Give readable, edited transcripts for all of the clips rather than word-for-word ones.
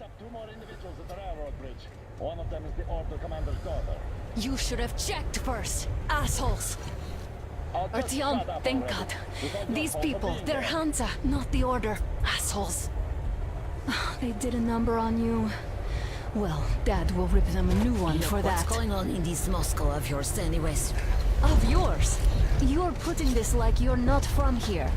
up 2 more individuals at the railroad bridge. One of them is the Order Commander's daughter. You should have checked first, assholes. Artyom, thank God. These people, they're Hansa, not the Order. Assholes. They did a number on you. Well, Dad will rip them a new one for that. What's going on in this Moscow of yours anyways? Of yours? You're putting this like you're not from here.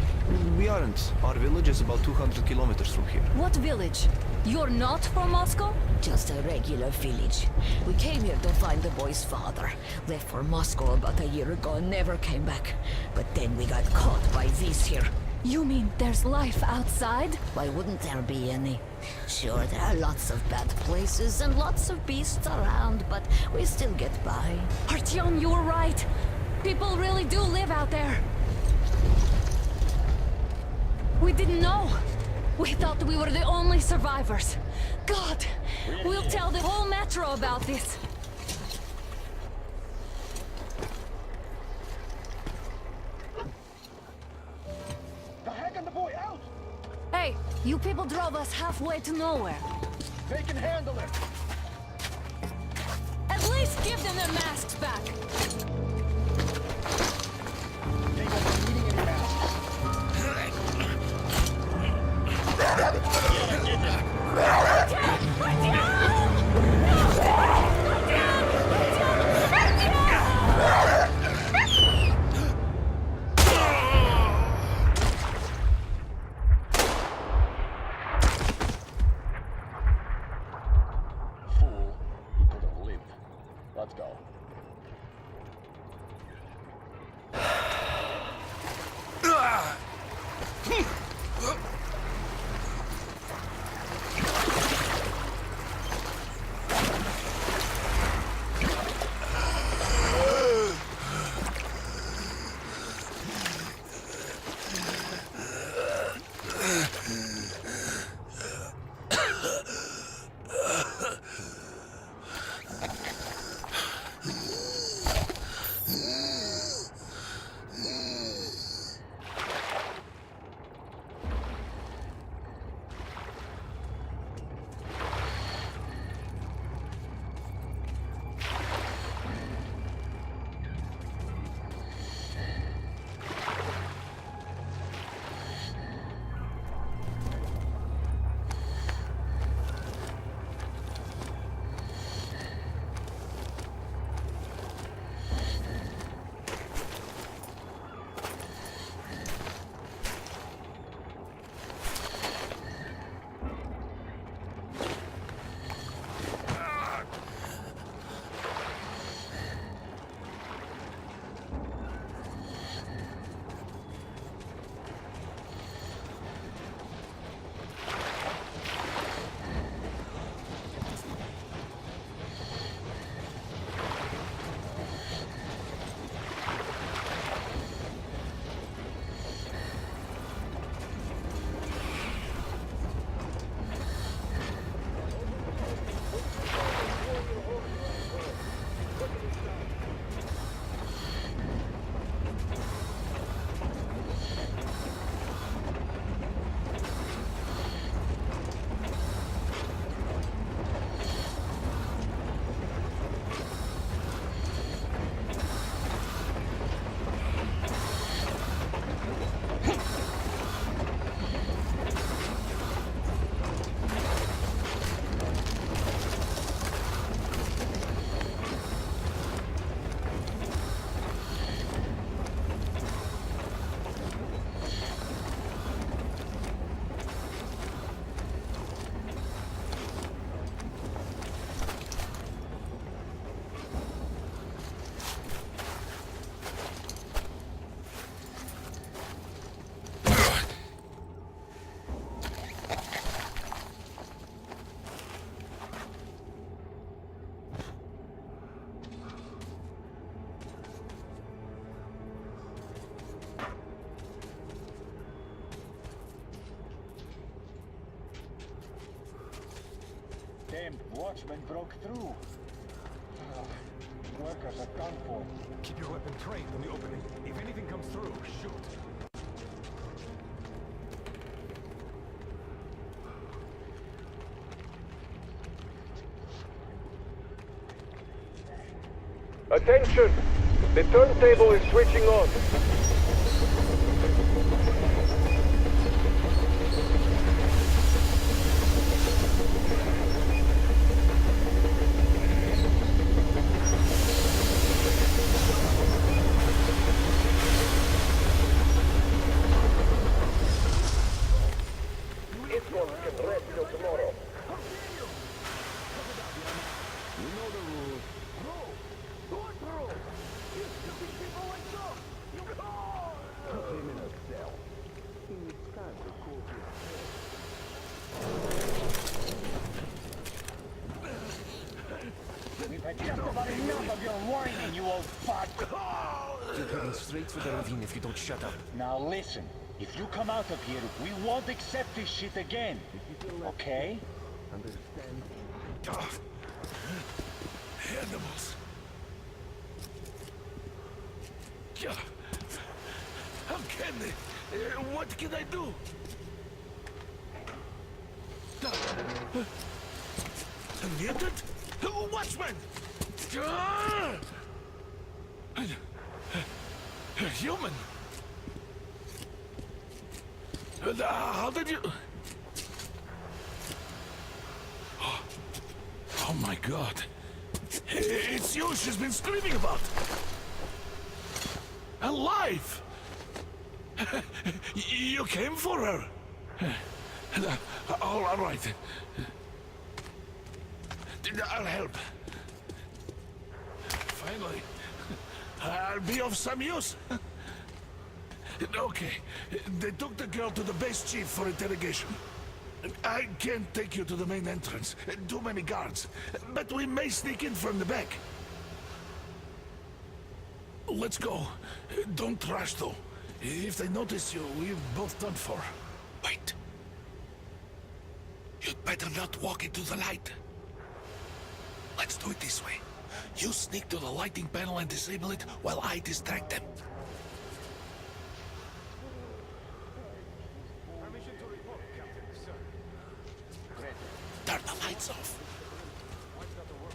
We aren't. Our village is about 200 kilometers from here. What village? You're not from Moscow? Just a regular village. We came here to find the boy's father. Left for Moscow about a year ago and never came back. But then we got caught by these here. You mean there's life outside? Why wouldn't there be any? Sure, there are lots of bad places and lots of beasts around, but we still get by. Artyom, you're right. People really do live out there. We didn't know. We thought we were the only survivors. God, we'll tell the whole metro about this. The heck and the boy out! Hey, you people drove us halfway to nowhere. They can handle it! At least give them their masks back. They won't be needing any masks. Fool, you could have lived. Let's go. Damned watchman broke through. Workers are done for. Keep your weapon trained on the opening. If anything comes through, shoot. Attention! The turntable is switching on. It won't get ready till tomorrow. You know the rules. Put him in a cell. He needs time to cool his We've had just about enough of your whining, you old fuck! You're heading straight for the ravine if you don't shut up. Now listen, if you come out of here, we won't accept this shit again. Okay? Understand? Animals. How can they? What can I do? Mutant? Watchman! Human? How did you... Oh my god. It's you she's been screaming about. Alive! You came for her. All right. I'll help. Finally, I'll be of some use. Okay, they took the girl to the base chief for interrogation. I can't take you to the main entrance. Too many guards. But we may sneak in from the back. Let's go. Don't rush, though. If they notice you, we're both done for. Wait. You'd better not walk into the light. Let's do it this way. You sneak to the lighting panel and disable it while I distract them. Permission to report, Captain, sir. Turn the lights off. What's got to work?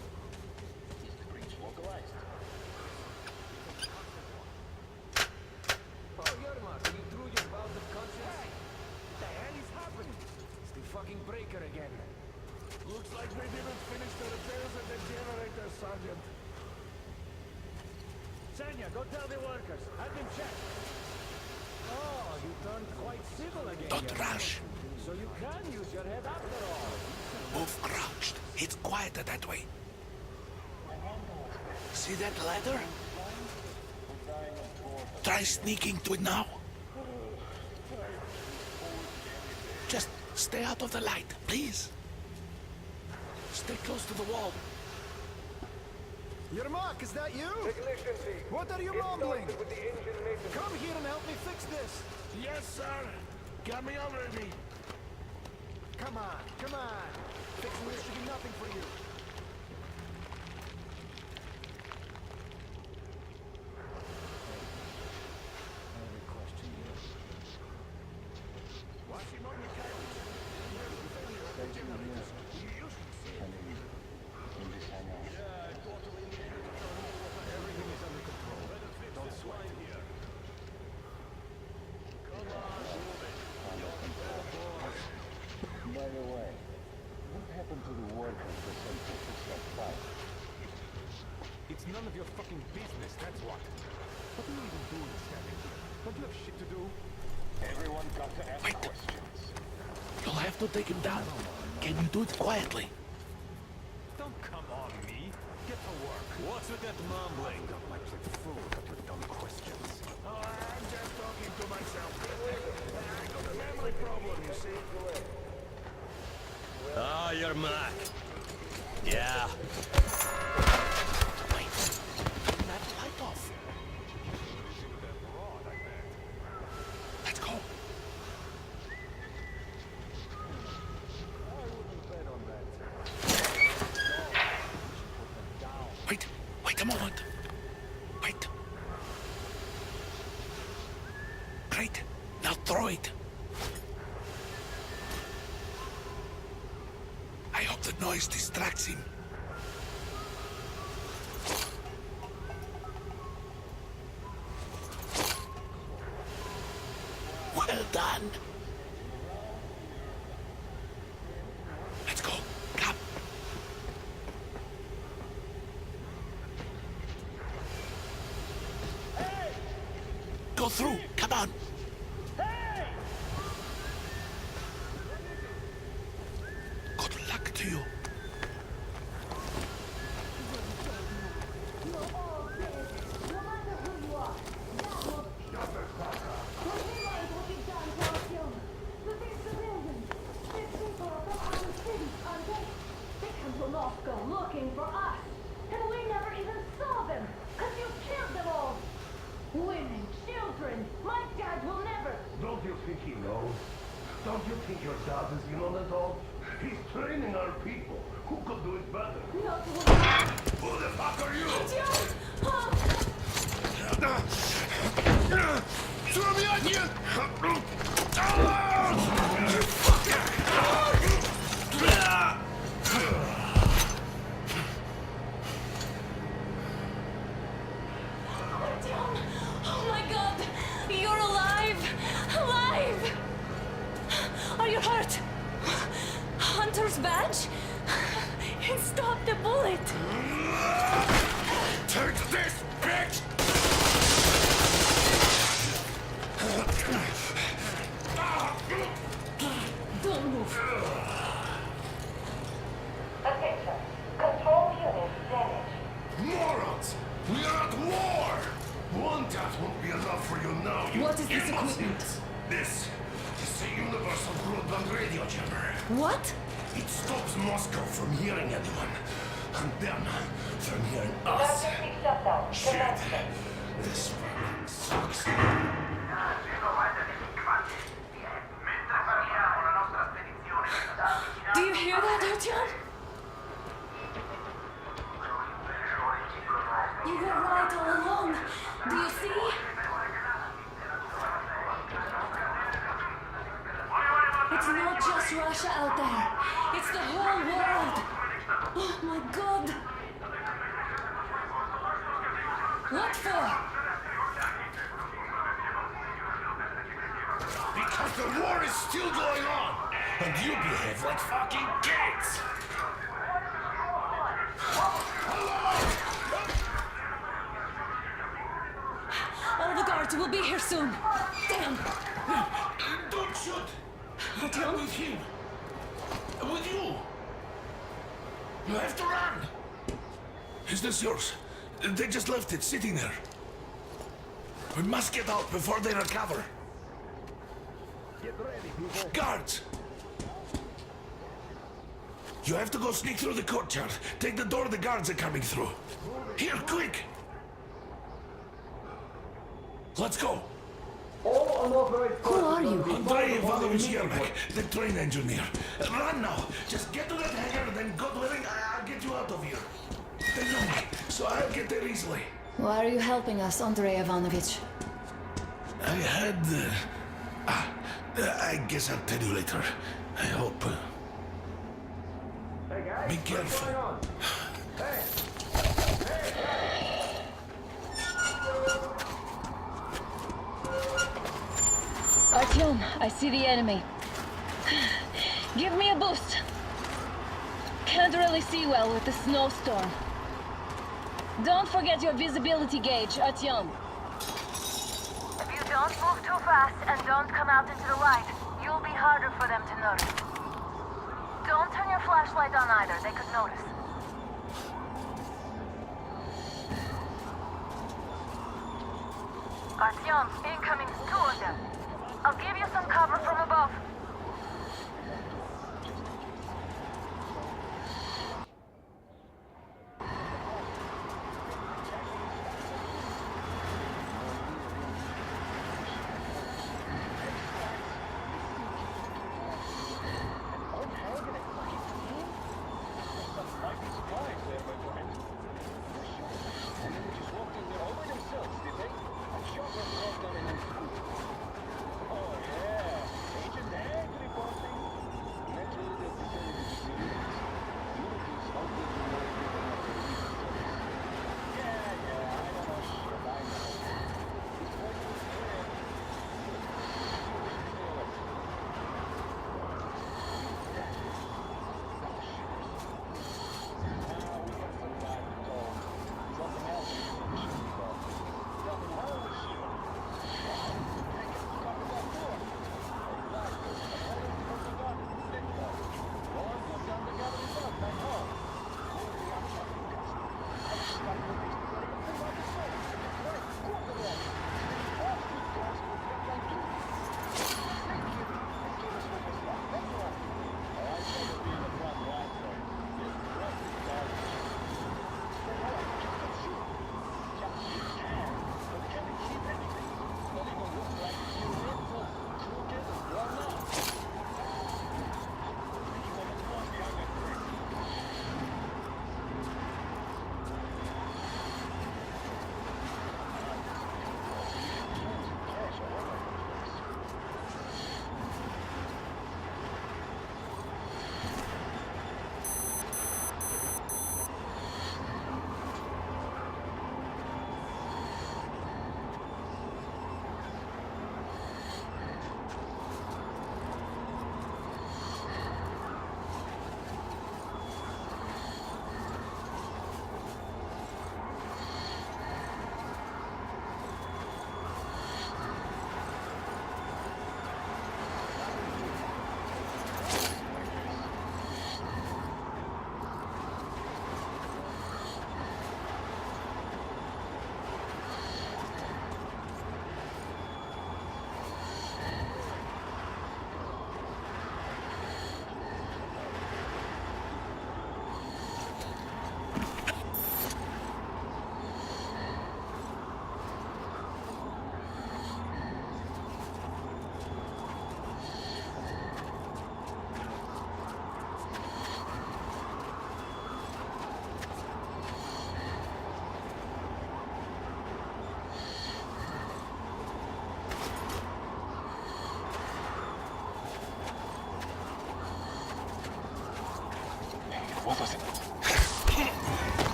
Is the breach localized? Oh, Yermak, you threw your bout of conscience? What the hell is happening? It's the fucking breaker again. Looks like we didn't finish the repairs at the generator, Sergeant. Senya, go tell the workers. Have them check. Oh, you turned quite civil again. Don't Yermak. rush. So you can use your head after all. Move crouched. It's quieter that way. See that ladder? Try sneaking to it now. Just stay out of the light, please. Stay close to the wall. Yermak, is that you? Ignition team. What are you Get mumbling? started with the engine maintenance. Come here and help me fix this. Yes, sir. Got me already. Come on, come on. Fixing this should be nothing for you. By the way, what happened to the workers that sent to fix that pipe? It's none of your fucking business, that's what. What are you even doing standing here? Don't you have shit to do? Everyone got to ask Wait. questions. You'll have to take him down. Can you do it quietly? Don't come on me. Get to work. What's with that mumbling? Got my plate full of your dumb questions. Oh, I'm just talking to myself. I got a memory problem, you see. Oh, you're Mac. Yeah. Wait. Turn that light off. Let's go. Wait a moment. Wait. Great. Now throw it. I hope the noise distracts him. through. Come on. Good luck to you. Looking for us, and we never even saw them, because you killed them all. Women, children, my dad will never. Don't you think he knows? Don't you think your dad is in on it all? He's training our people. Who could do it better? Not Who the fuck are you? Throw me on you! Oh my God! You're alive! Alive! Are you hurt? Hunter's badge? It stopped the bullet! Take this, bitch! Don't move. Attention. Control unit damaged. Morons! We are at war! One death won't be enough for you now, you What is this idiots. equipment? This is a universal broadband radio jammer. What? It stops Moscow from hearing anyone, and them from hearing us. Emergency shutdown. Shit. Commencement. This fucking sucks. Do you hear that, Artyom? You were right all along. Do you see? It's not just Russia out there. It's the whole world. Oh my God. What for? Because the war is still going on, and you behave like fucking kids. All the guards will be here soon. Damn. Don't shoot. Artyom? With him. With you. You have to run. Is this yours? They just left it sitting there. We must get out before they recover. Get ready, people. Guards! You have to go sneak through the courtyard. Take the door the guards are coming through. Here, quick! Let's go! All unauthorized Who are you? Andrei Ivanovich Yermak, the train engineer. Run now! Just get to that hangar, then God willing, I'll get you out of here. They know me, so I'll get there easily. Why are you helping us, Andrei Ivanovich? I had... I guess I'll tell you later. I hope. Hey guys, Be what's careful. going on? Hey! Artyom, I see the enemy. Give me a boost. Can't really see well with the snowstorm. Don't forget your visibility gauge, Artyom. If you don't move too fast and don't come out into the light, you'll be harder for them to notice. Don't turn your flashlight on either, they could notice. Artyom, incoming, 2 of them. I'll give you some cover from above.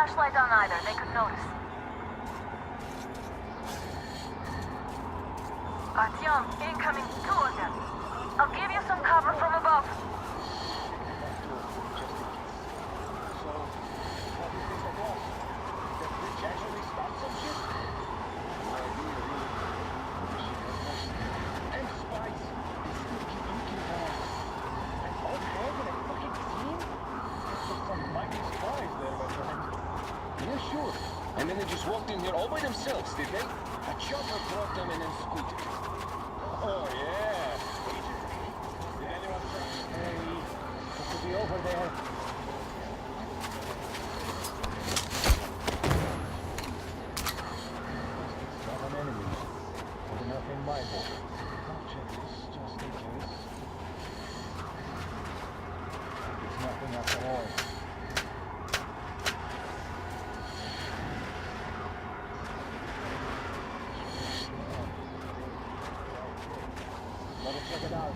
flashlight on either, they could notice. Artyom, incoming, 2 of them. I'll give you some cover from above. Yeah, sure. And then they just walked in here all by themselves, did they? A chopper brought them and then scooted. Oh, yeah. Did anyone say, hey, it could be over there? Seven enemies. Good enough in my book. I'll check this just in case. It's nothing after all. Let us check it out.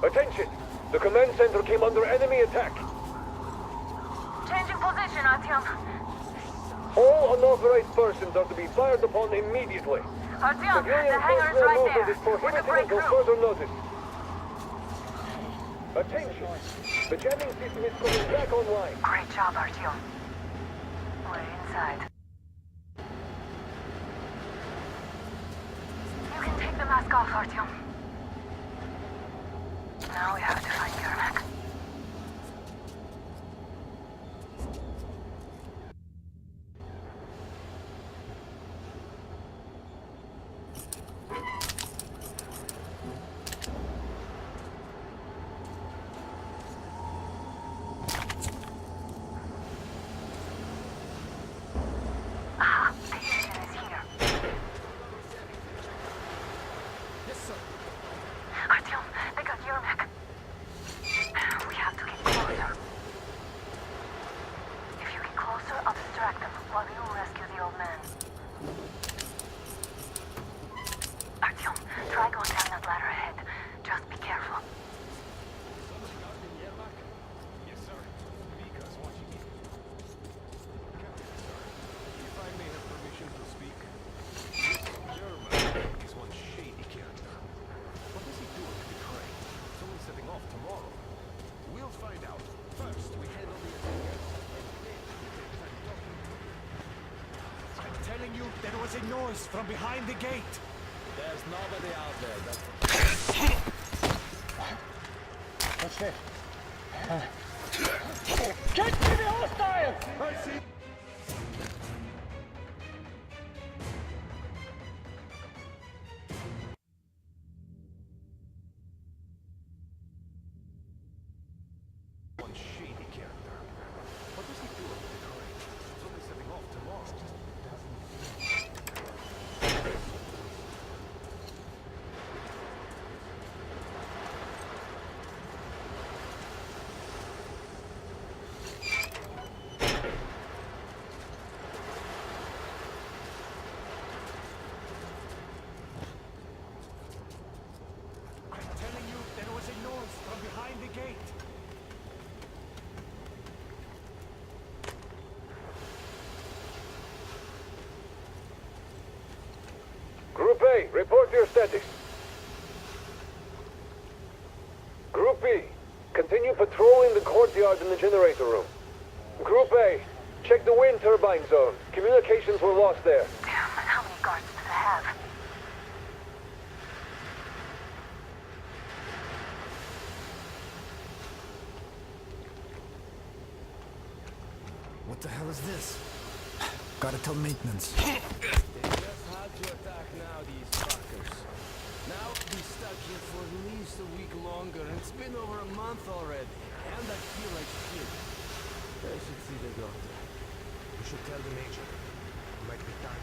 Attention! The command center came under enemy attack. Changing position, Artyom. All unauthorized persons are to be fired upon immediately. Artyom, Civilian the hangar is personnel right movement there. is We're to prohibited break until through. further notice. Attention! The jamming system is coming back online. Great job, Artyom. We're inside. You can take the mask off, Artyom. Now we have to find Yermak. Aha, the engine is here. Yes, sir. Artyom, they got Yermak. you there was a noise from behind the gate. There's nobody out there. What's this? Get to the hostile! I see. One shady character. What does he do with the crate? It's only setting off tomorrow. I'm telling you, there was a noise from behind the gate. Group A, report your status. Group B, continue patrolling the courtyard in the generator room. Group A, check the wind turbine zone. Communications were lost there. Damn, how many guards do they have? What the hell is this? Gotta tell maintenance. They just had to attack now, these fuckers. Now be stuck here for at least a week longer, and it's been over a month already. And I feel like shit. I should see the doctor. You should tell the major. It might be time.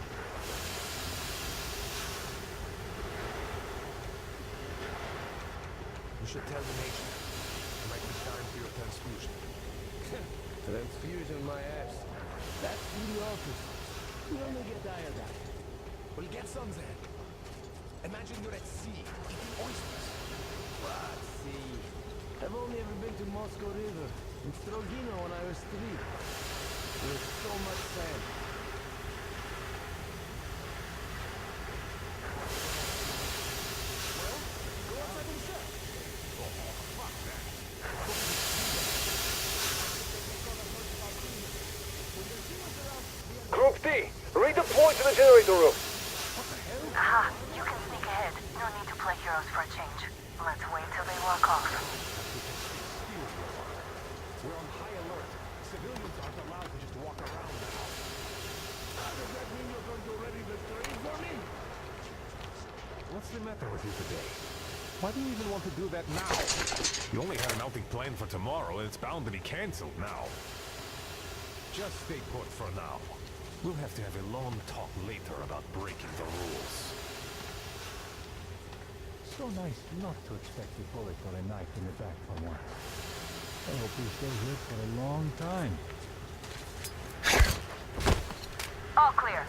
You should tell the major. It might be time for your transfusion. Transfusion my ass. That's in the office. You only get iodine. Well, get some then. Imagine you're at sea, eating oysters. What? See, I've only ever been to Moscow River in Strogino when I was 3. There's so much sand. Group D, redeploy to the generator room. Aha, you can sneak ahead. No need to play heroes for a change. Let's wait till they walk off. We're on high alert. Civilians aren't allowed to just walk around now. Does that mean you're going to ready the train for me? What's the matter with you today? Why do you even want to do that now? You only had an outing planned for tomorrow, and it's bound to be cancelled now. Just stay put for now. We'll have to have a long talk later about breaking the rules. So nice not to expect a bullet or a knife in the back for once. I hope we stay here for a long time. All clear.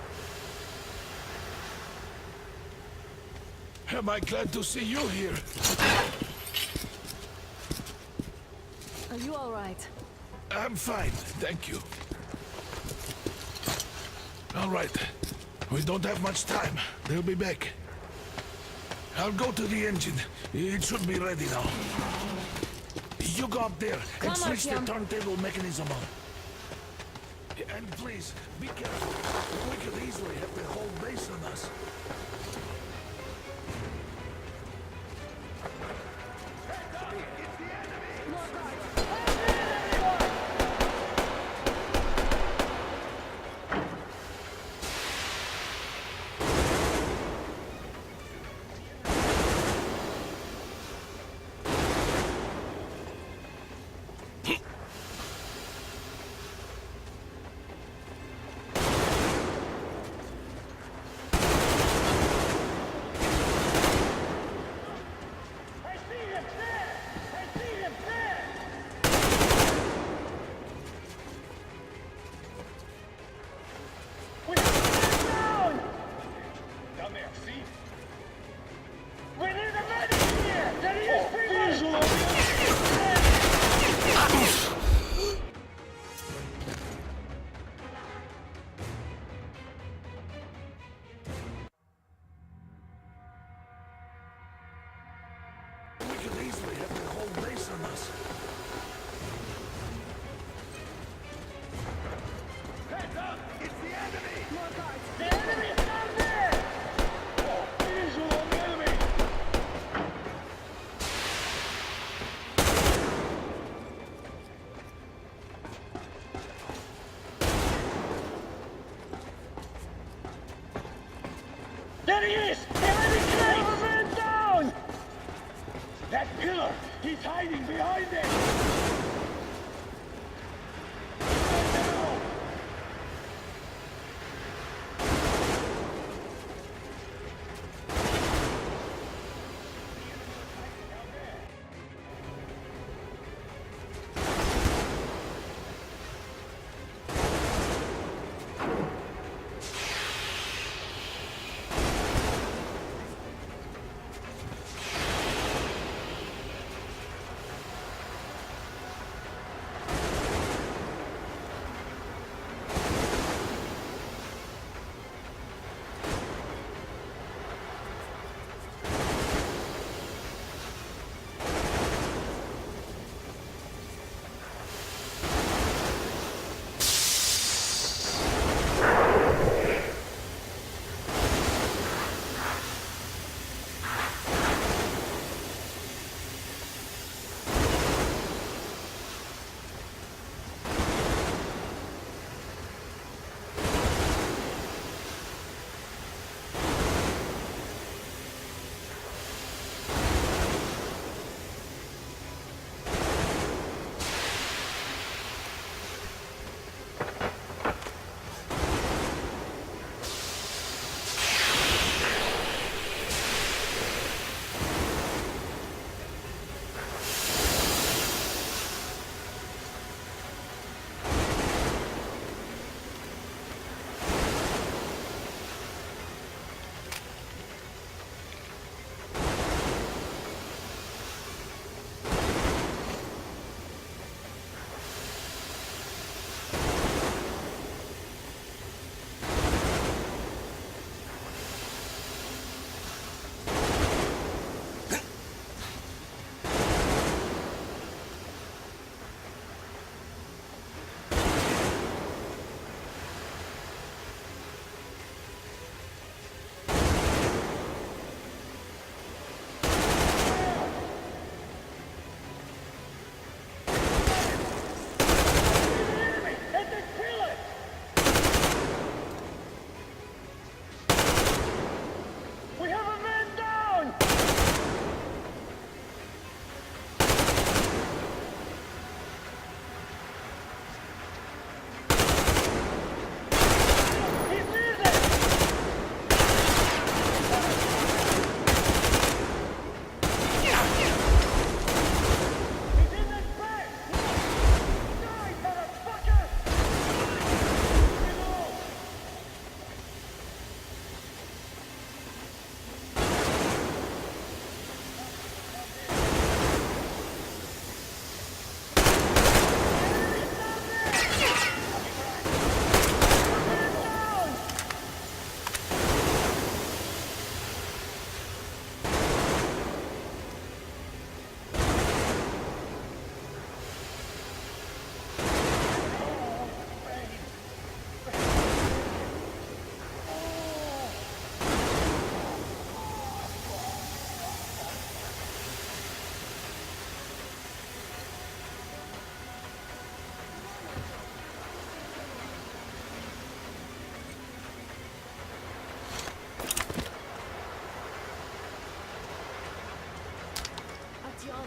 Am I glad to see you here? Are you all right? I'm fine, thank you. All right. We don't have much time. They'll be back. I'll go to the engine. It should be ready now. You go up there and switch the turntable mechanism on. And please, be careful. We could easily have the whole base on us. Cover! He's hiding behind it!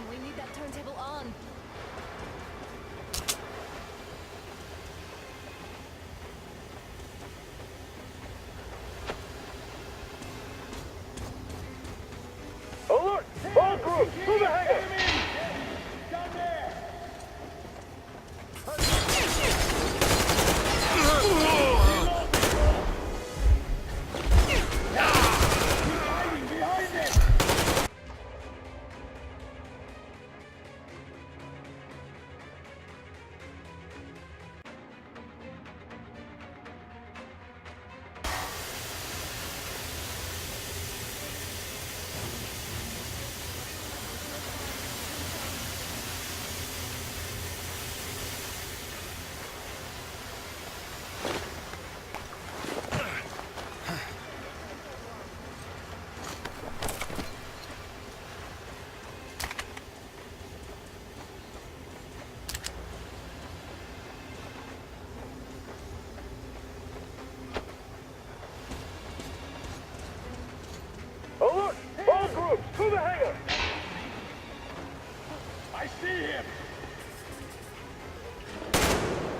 We need that turntable on. Alert! All groups, through the hangar! Down there! Hiding behind it! I see him!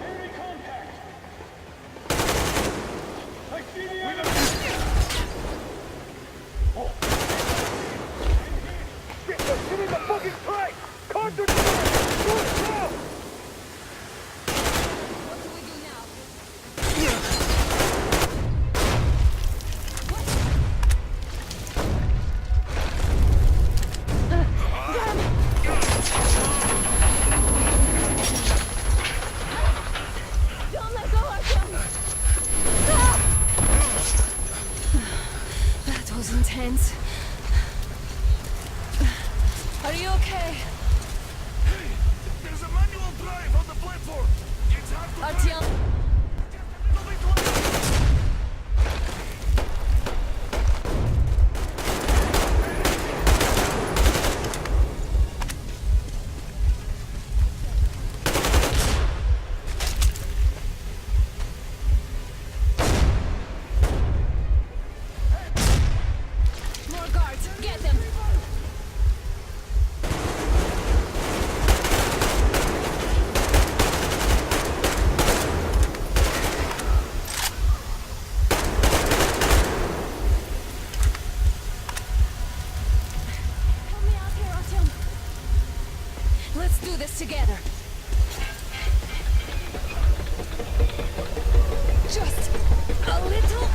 Enemy contact! I see the enemy! Shit, they're shooting the fucking train! Carter, do it now! What do we do now? Don't let go, Artyom! Ah! That was intense. Are you okay? Hey, there's a manual drive on the platform. It's hard to Artyom? drive. A little bit left. More guards! Get them! Help me out here, Artyom. Let's do this together. Just a little.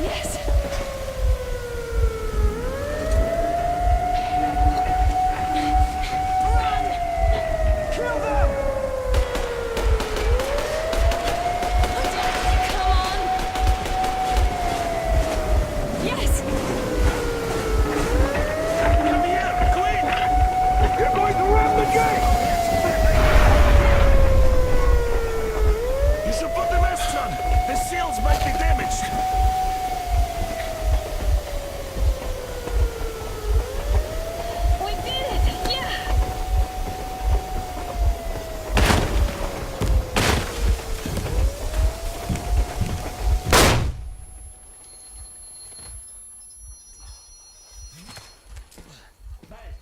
Yes. Run! Kill them! Come on! Yes! Come here, Queen! You're going to ram the gate! You should put the masks on. The seals might be damaged. We did it! Yeah!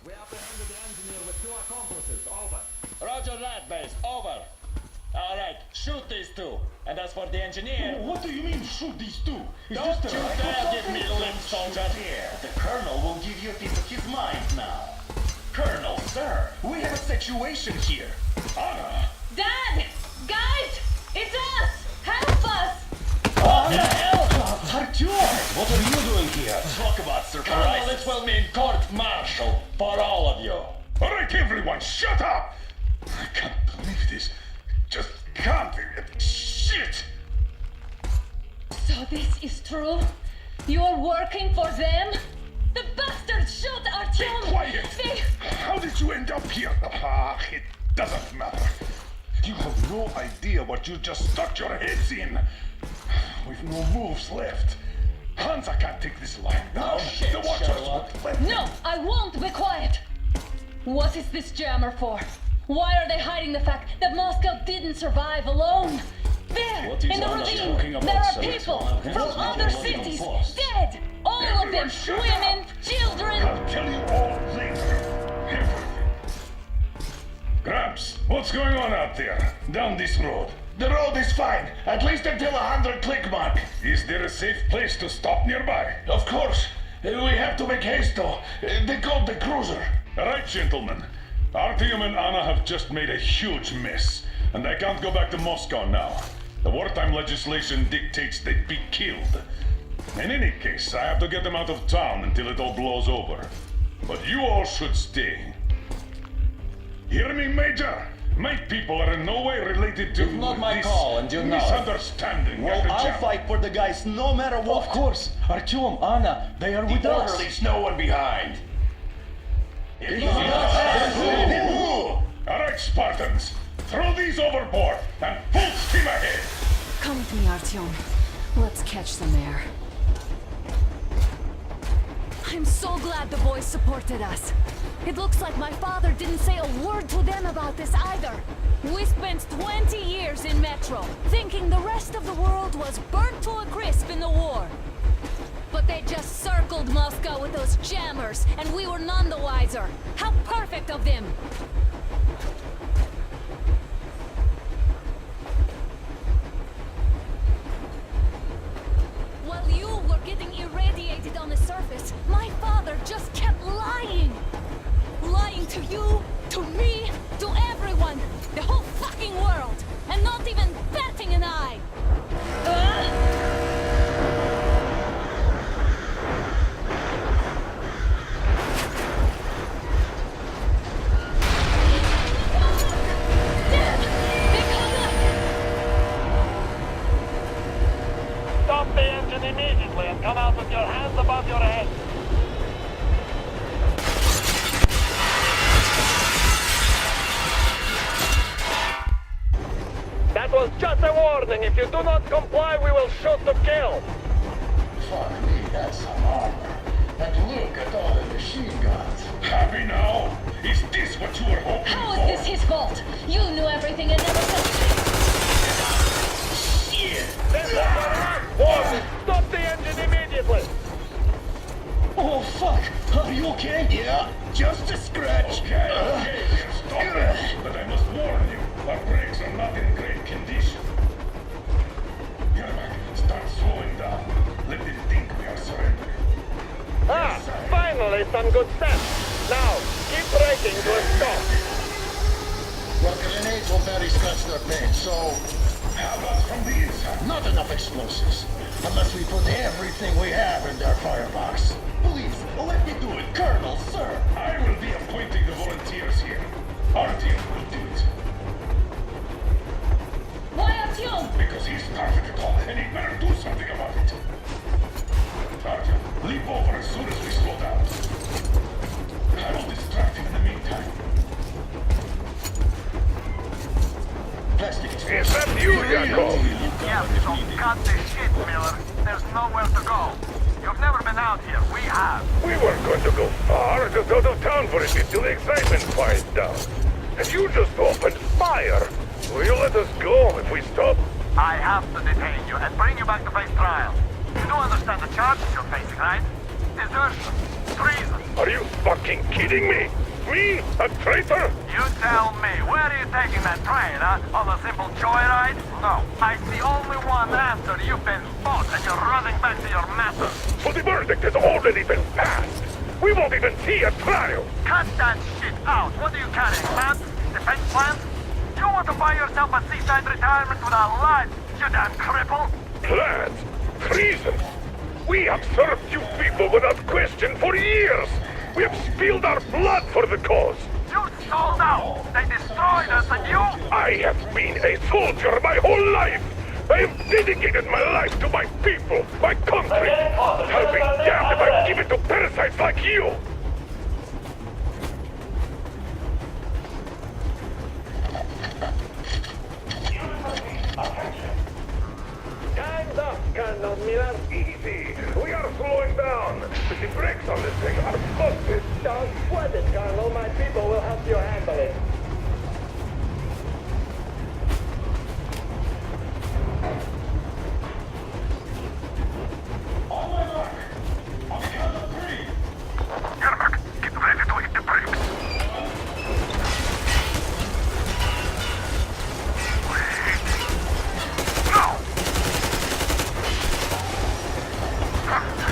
We apprehended the engineer with 2 accomplices. Over. Roger that, base. Over. Alright, shoot these 2. And as for the engineer... What do you mean, shoot these 2? Don't you dare give me lip, soldier! Here, the Colonel will give you a piece of his mind now. Colonel, sir, we have a situation here. Anna! Dad! Guys! It's us! Help us! What the hell? Artyom, what are you doing here? Talk about Colonel, surprise. it will mean court-martial for all of you. Alright, everyone, shut up! I can't believe this. Just can't. Shit! So this is true? You're working for them? The bastards shot Artyom! Quiet! They... How did you end up here? Ah, it doesn't matter. You have no idea what you just stuck your heads in. We've no moves left. Hansa can't take this line down. shit, The Watchers Sherlock. won't let No, I won't be quiet! What is this jammer for? Why are they hiding the fact that Moscow didn't survive alone? There, What is in the Anna ravine, talking about, there are sir? people It's from not other a loading cities, force. dead! All of them, Everyone shut women, up. children! I'll tell you all later. Everything. Gramps, what's going on out there? Down this road. The road is fine, at least until 100 click mark. Is there a safe place to stop nearby? Of course. We have to make haste though. They called the cruiser. Alright, gentlemen. Artyom and Anna have just made a huge mess, and they can't go back to Moscow now. The wartime legislation dictates they be killed. In any case, I have to get them out of town until it all blows over. But you all should stay. Hear me, Major? My people are in no way related to It's not my this call, and you know it. misunderstanding. Well, at the I'll jam. fight for the guys no matter what. Of course. Artyom, Anna, they are with us. Orderlies, no one behind. Alright, Spartans. Throw these overboard and full steam ahead. Come with me, Artyom. Let's catch some air. I'm so glad the boys supported us. It looks like my father didn't say a word to them about this either. We spent 20 years in Metro, thinking the rest of the world was burnt to a crisp in the war. But They just circled Moscow with those jammers, and we were none the wiser. How perfect of them! While you were getting irradiated on the surface, my father just kept lying! Lying to you, to me, to everyone! The whole fucking world! And not even batting an eye! Stop the engine immediately and come out with your hands above your head. That was just a warning. If you do not comply, we will shoot to kill. Fuck me, that's some armor. And look at all the machine guns. Happy now? Is this what you were hoping How for? is this his fault? You knew everything and never said Shit! This is the warning. Stop the engine immediately. Oh, fuck! Are you okay? Yeah, just a scratch. Okay, stop it. But I must warn you, our brakes are not in great condition. Yermak, start slowing down. Let them think we are surrendering. Ah, finally some good sense. Now, keep braking to a stop. Well, grenades will barely scratch their paint, so... How about from the inside? Not enough explosives. Unless we put everything we have in their firebox. Please, let me do it, Colonel, sir. I will be appointing the volunteers here. Artyom will do it. Why Artyom? Because he started the call, and he better do something about it. Artyom, leap over as soon as we slow down. I will distract him in the meantime. Plastic is... Is that you, Jacob? Yeah, so cut the shit, Miller. There's nowhere to go. You've never been out here. We have. We weren't going to go far, just out of town for a bit till the excitement quiets down. And you just opened fire. Will you let us go if we stop? I have to detain you and bring you back to face trial. You do understand the charges you're facing, right? Desertion, treason. Are you fucking kidding me? Me? A traitor? You tell me, where are you taking that train, huh? On a simple joyride? No, I see only one answer. You've been bought and you're running back to your master. But the verdict has already been passed. We won't even see a trial. Cut that shit out. What are you carrying, plans? Defense plans? You want to buy yourself a seaside retirement without life, you damn cripple? Plans? Treason? We have served you people without question for years. We have spilled our blood for the cause. You sold out. They destroyed us and you... I have been a soldier my whole life. I have dedicated my life to my people, my country. I'll be damned if I give it to parasites like you. Time's up, Colonel Miller. Easy. We are slowing down. But the brakes on this thing are busted. Don't sweat it, Colonel. My people will help you handle it. On my mark. On the count of 3. Yermak, get ready to hit the brakes. Wait. No!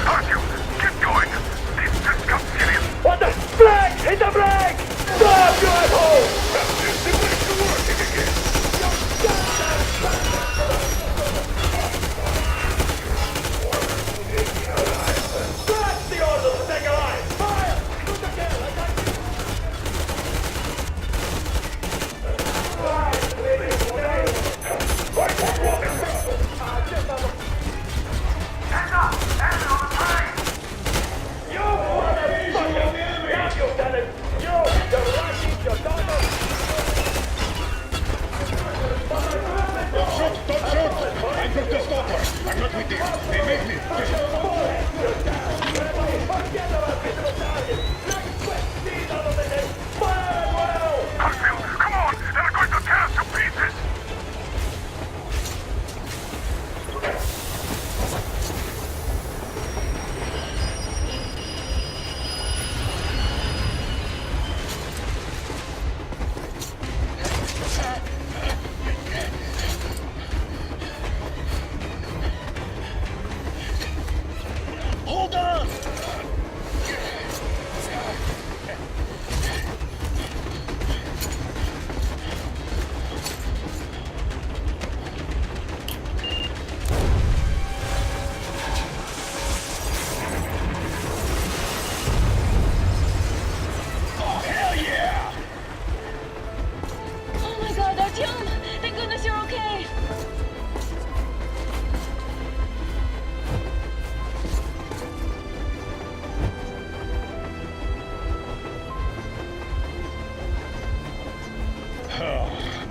Artyom, get going. This just got serious. What the? Brake! Hit the brake! Stop, you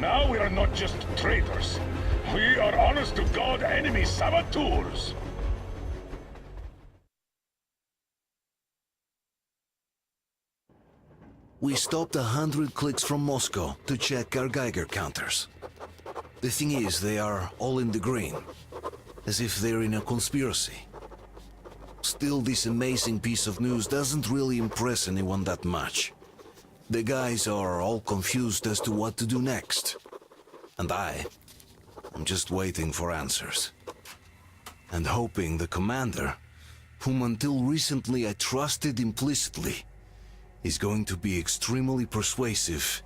Now we are not just traitors. We are honest-to-God enemy saboteurs. We stopped 100 clicks from Moscow to check our Geiger counters. The thing is, they are all in the green, as if they're in a conspiracy. Still, this amazing piece of news doesn't really impress anyone that much. The guys are all confused as to what to do next. And I'm just waiting for answers. And hoping the commander, whom until recently I trusted implicitly, is going to be extremely persuasive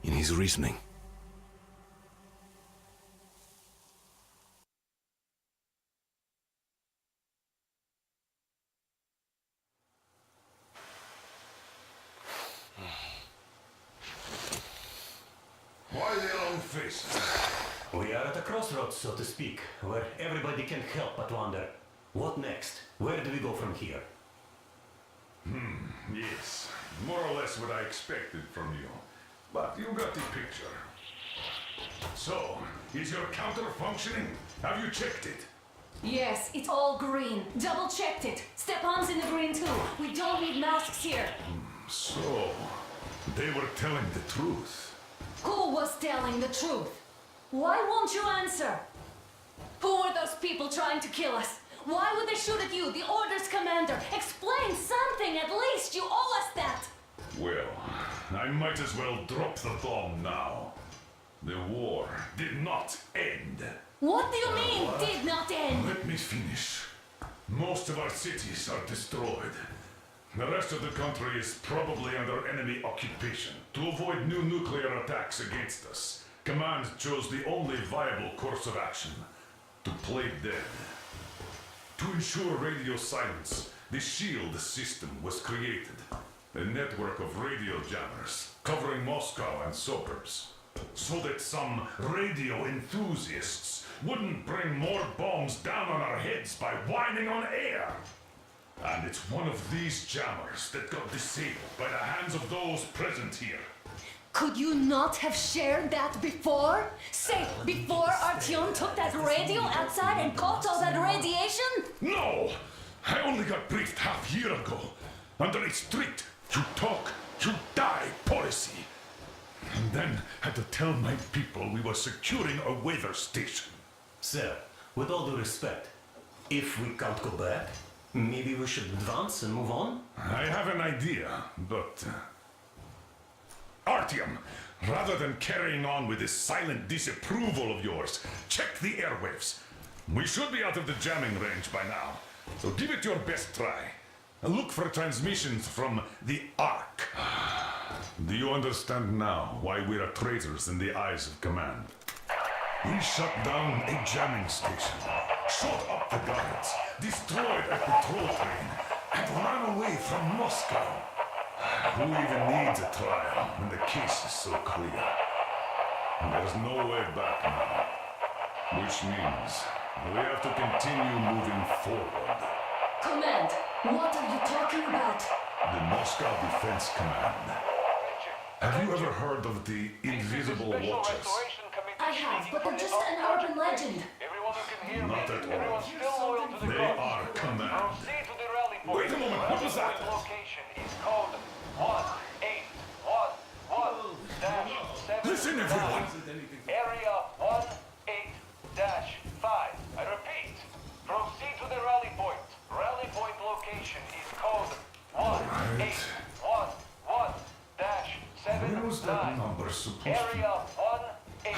in his reasoning. Why the long face? We are at a crossroads, so to speak, where everybody can help but wonder, what next? Where do we go from here? Yes, more or less what I expected from you. But you got the picture. So, is your counter functioning? Have you checked it? Yes, it's all green. Double checked it. Stepan's in the green too. We don't need masks here. So, they were telling the truth. Who was telling the truth? Why won't you answer? Who were those people trying to kill us? Why would they shoot at you, the Order's commander? Explain something, at least! You owe us that! Well, I might as well drop the bomb now. The war did not end. What do you mean, did not end? Let me finish. Most of our cities are destroyed. The rest of the country is probably under enemy occupation. To avoid new nuclear attacks against us, Command chose the only viable course of action: to play dead. To ensure radio silence, the SHIELD system was created. A network of radio jammers covering Moscow and suburbs. So that some radio enthusiasts wouldn't bring more bombs down on our heads by whining on air. And it's one of these jammers that got disabled by the hands of those present here. Could you not have shared that before? Say, before Artyom took that radio outside and caught all that radiation? No! I only got briefed half year ago, under a strict you talk, you die policy. And then had to tell my people we were securing a weather station. Sir, with all due respect, if we can't go back, maybe we should advance and move on? I have an idea, but... Artyom, rather than carrying on with this silent disapproval of yours, check the airwaves. We should be out of the jamming range by now, so give it your best try. Look for transmissions from the Ark. Do you understand now why we are traitors in the eyes of Command? We shut down a jamming station, shot up the guards, destroyed a patrol train, and ran away from Moscow. Who even needs a trial when the case is so clear? There's no way back now, which means we have to continue moving forward. Command, what are you talking about? The Moscow Defense Command. Have you ever heard of the Invisible Watchers? I have, but they're just an urban legend. Not at all. They are Command. Wait a moment, what was that? Listen, everyone! Area 18-5. I repeat, proceed to the rally point. Rally point location is code 1811-79. Where was that number supposed to be? Area 18-5.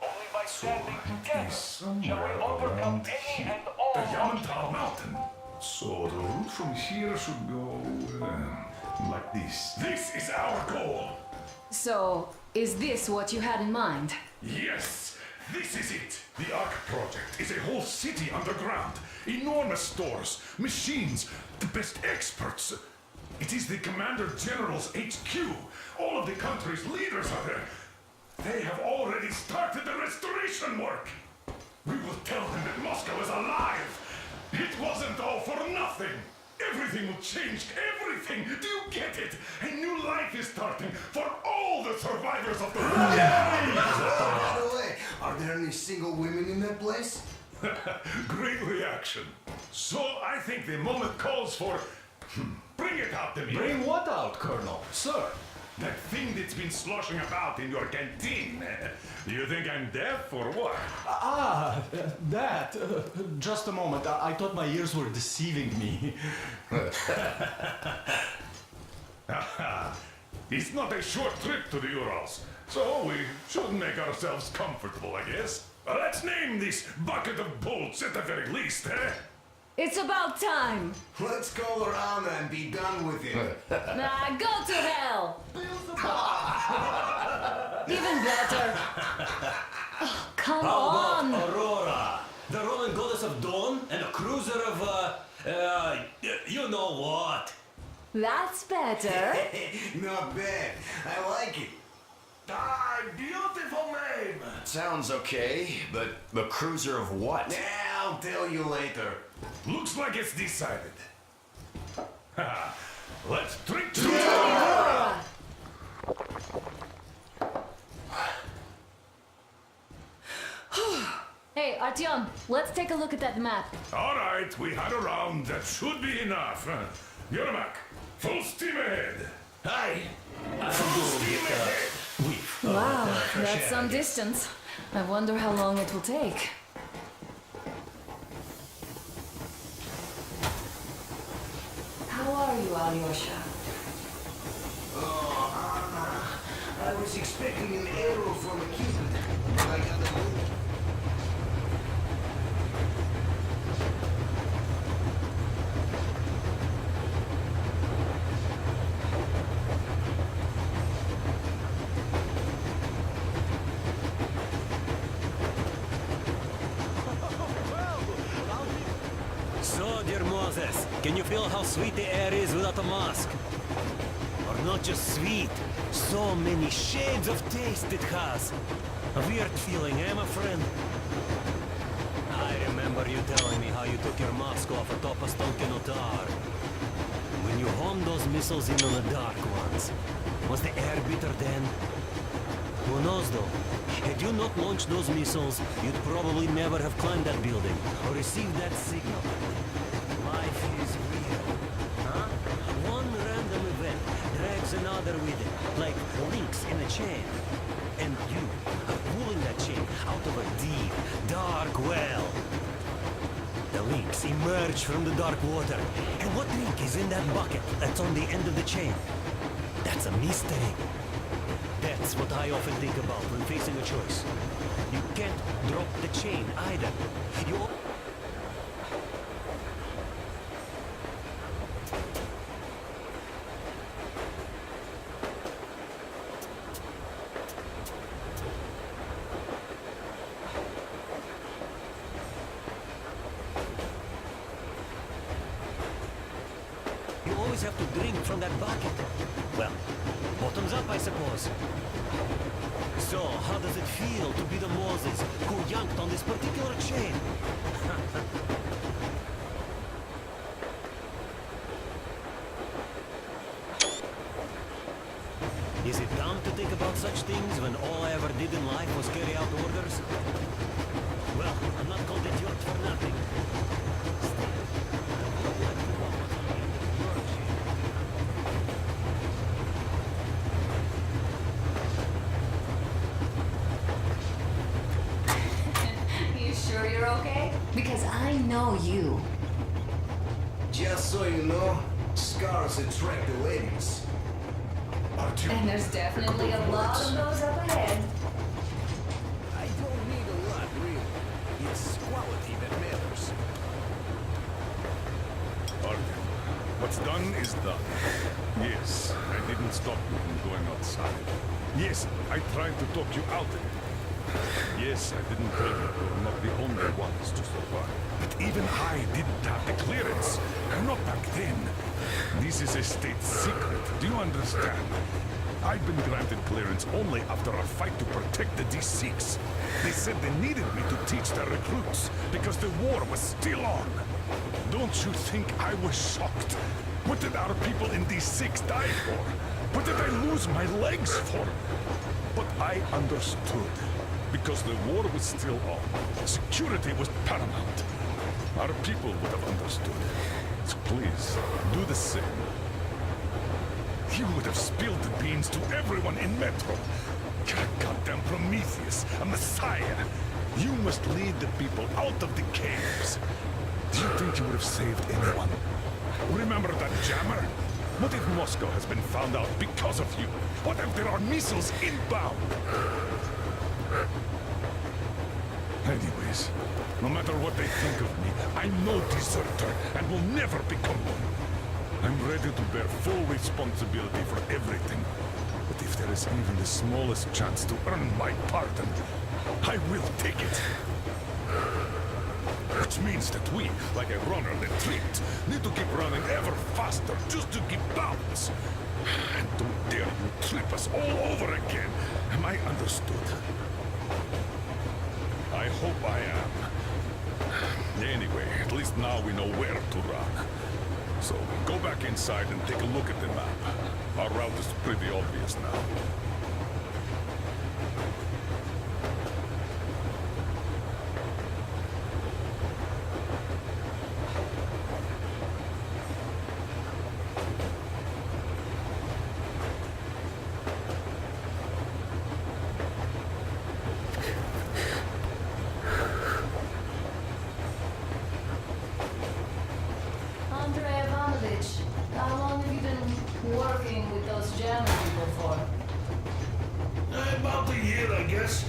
Only by standing together shall we overcome any and all the Yamantau Mountain. So the route from here should go like this. This is our goal. So, is this what you had in mind? Yes, this is it. The Ark project is a whole city underground. Enormous stores, machines, the best experts. It is the Commander General's HQ. All of the country's leaders are there. They have already started the restoration work. We will tell them that Moscow is alive. It wasn't all for nothing. Everything will change. Everything. Do you get it? A new life is starting for all the survivors of the war. By the way, are there any single women in that place? Great reaction. So I think the moment calls for... Bring it out to me. Bring what out, Colonel? Sir, that thing that's been sloshing about in your canteen. You think I'm deaf or what? That. Just a moment. I thought my ears were deceiving me. It's not a short trip to the Urals, so we should make ourselves comfortable, I guess. Let's name this bucket of bolts at the very least, eh? It's about time. Let's call her Anna and be done with it. Nah, go to hell. Even better. Oh, come How on. about Aurora, the Roman goddess of dawn, and a cruiser of, you know what? That's better. Not bad. I like it. Ah, beautiful name. Sounds okay, but the cruiser of what? Yeah, I'll tell you later. Looks like it's decided. Let's drink to Aurora. Hey, Artyom, let's take a look at that map. All right, we had a round. That should be enough. Yermak, full steam ahead. Aye. Full steam ahead. Wow, that's some distance. I wonder how long it will take. How are you, Alyosha? Oh, Anna. I was expecting an arrow from a cupid, but I got a bullet. So, dear Moses, can you feel how sweet the air is without a mask? Or not just sweet, so many shades of taste it has. A weird feeling, eh, my friend? I remember you telling me how you took your mask off atop a Stonkin Otar. When you homed those missiles in on the dark ones, was the air bitter then? Who knows though? Had you not launched those missiles, you'd probably never have climbed that building or received that signal. Life is real, huh? One random event drags another with it, like links in a chain. And you are pulling that chain out of a deep, dark well. The links emerge from the dark water. And what link is in that bucket that's on the end of the chain? That's a mystery. That's what I often think about when facing a choice. You can't drop the chain either. You... You always have to drink from that bucket. Well, bottoms up, I suppose. So, how does it feel to be the Moses who yanked on this particular chain? Is it dumb to think about such things when all I ever did in life was carry out orders? Well, I'm not called idiot for nothing. You sure you're okay? Because I know you. Just so you know, scars attract the ladies. And there's definitely a lot of those up ahead. I don't need a lot, really. It's quality that matters. Artyom, what's done is done. Yes, I didn't stop you from going outside. Yes, I tried to talk you out of it. Yes, I didn't tell you you're not the only ones to survive. But even I didn't have the clearance. Not back then. This is a state secret. Do you understand? I've been granted clearance only after a fight to protect the D6. They said they needed me to teach their recruits because the war was still on. Don't you think I was shocked? What did our people in D6 die for? What did I lose my legs for? But I understood. Because the war was still on. Security was paramount. Our people would have understood. So please, do the same. You would have spilled the beans to everyone in Metro. You're a goddamn Prometheus, a messiah. You must lead the people out of the caves. Do you think you would have saved anyone? Remember that jammer? What if Moscow has been found out because of you? What if there are missiles inbound? Anyways, no matter what they think of me, I'm no deserter and will never become one. I'm ready to bear full responsibility for everything. But if there is even the smallest chance to earn my pardon, I will take it. Which means that we, like a runner that tripped, need to keep running ever faster just to keep balance. And don't dare you trip us all over again. Am I understood? I hope I am. Anyway, at least now we know where to run. So go back inside and take a look at the map. Our route is pretty obvious now. How long have you been working with those jammer people for? About a year, I guess.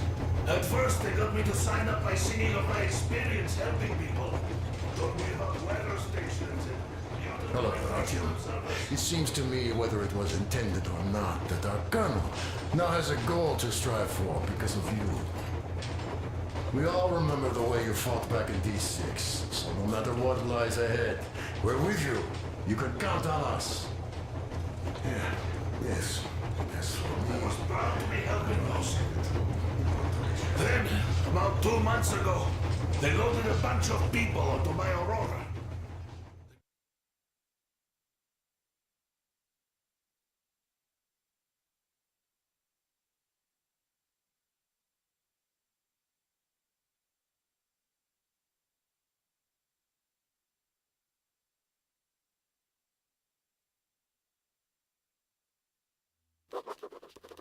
At first, they got me to sign up by singing of my experience helping people. Told me about weather stations and... Hello, Artyom. It seems to me, whether it was intended or not, that our colonel now has a goal to strive for because of you. We all remember the way you fought back in D6, so no matter what lies ahead, we're with you. You can count on us. Yeah, yes. Yes, for me. I was proud to be helping those. Then, about 2 months ago, they loaded a bunch of people onto my Aurora.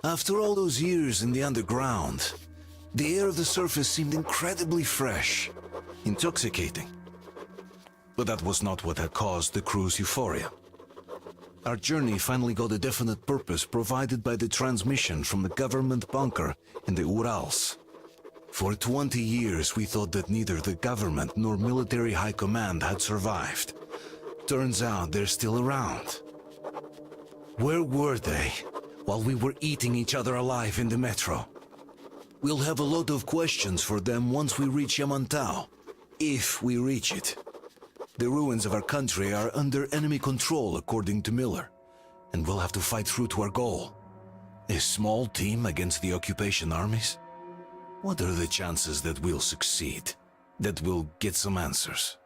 After all those years in the underground, the air of the surface seemed incredibly fresh, intoxicating. But that was not what had caused the crew's euphoria. Our journey finally got a definite purpose provided by the transmission from the government bunker in the Urals. For 20 years we thought that neither the government nor military high command had survived. Turns out they're still around. Where were they while we were eating each other alive in the metro? We'll have a lot of questions for them once we reach Yamantau, if we reach it. The ruins of our country are under enemy control, according to Miller, and we'll have to fight through to our goal. A small team against the occupation armies? What are the chances that we'll succeed, that we'll get some answers?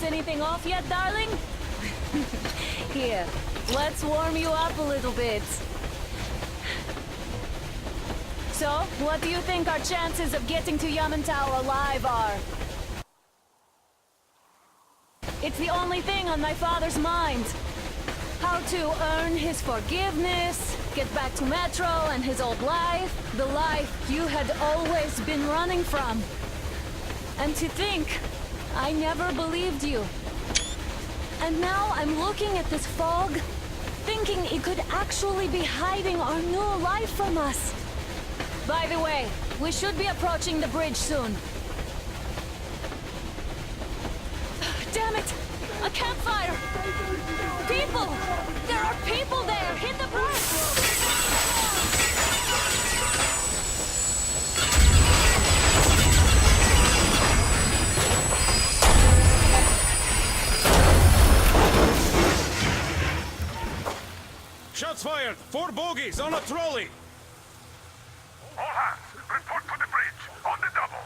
anything off yet, darling? Here, let's warm you up a little bit. So, what do you think our chances of getting to Yamantau alive are? It's the only thing on my father's mind. How to earn his forgiveness, get back to Metro and his old life, the life you had always been running from. And to think, I never believed you. And now I'm looking at this fog, thinking it could actually be hiding our new life from us. By the way, we should be approaching the bridge soon. Damn it! A campfire! People! There are people there! Hit the bridge! Shots fired! 4 bogies on a trolley! All hands, report to the bridge, on the double.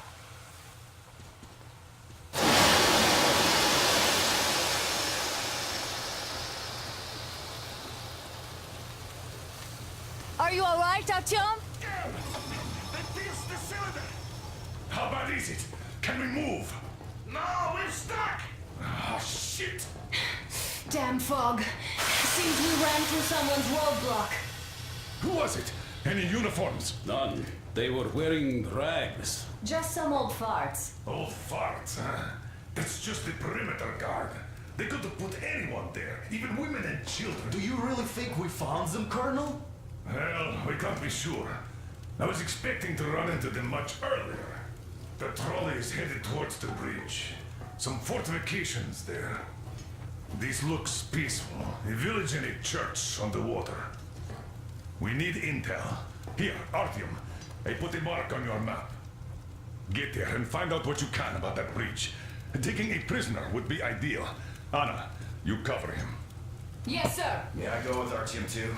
Are you alright, Artyom? That is the cylinder! How bad is it? Can we move? No, we're stuck! Ah, shit! Damn fog. Seems we ran through someone's roadblock. Who was it? Any uniforms? None. They were wearing rags. Just some old farts. Old farts, huh? That's just the perimeter guard. They could have put anyone there, even women and children. Do you really think we found them, Colonel? Well, we can't be sure. I was expecting to run into them much earlier. The trolley is headed towards the bridge. Some fortifications there. This looks peaceful. A village and a church on the water. We need intel. Here, Artyom, I put a mark on your map. Get there and find out what you can about that bridge. Taking a prisoner would be ideal. Anna, you cover him. Yes, sir. May I go with Artyom too?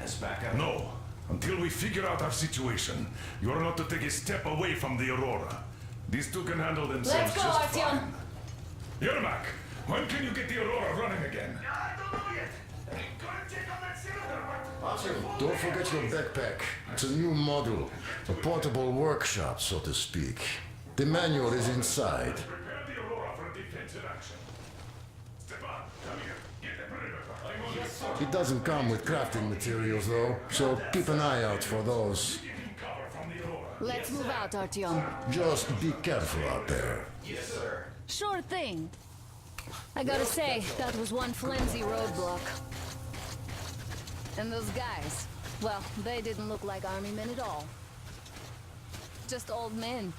As backup? No. Until we figure out our situation, you are not to take a step away from the Aurora. These two can handle themselves Let's go, just Artyom. fine. Yermak, when can you get the Aurora running again? I don't know yet. Gotta check on that cylinder, but... Artyom, don't forget your backpack. It's a new model. A portable workshop, so to speak. The manual is inside. Prepare the Aurora for defensive action. Stepan, come here. Get the perimeter. I'm on your side. It doesn't come with crafting materials, though, so keep an eye out for those. Let's move out, Artyom. Just be careful out there. Yes, sir. Sure thing. I gotta say, that was one flimsy roadblock. And those guys, well, they didn't look like army men at all. Just old men.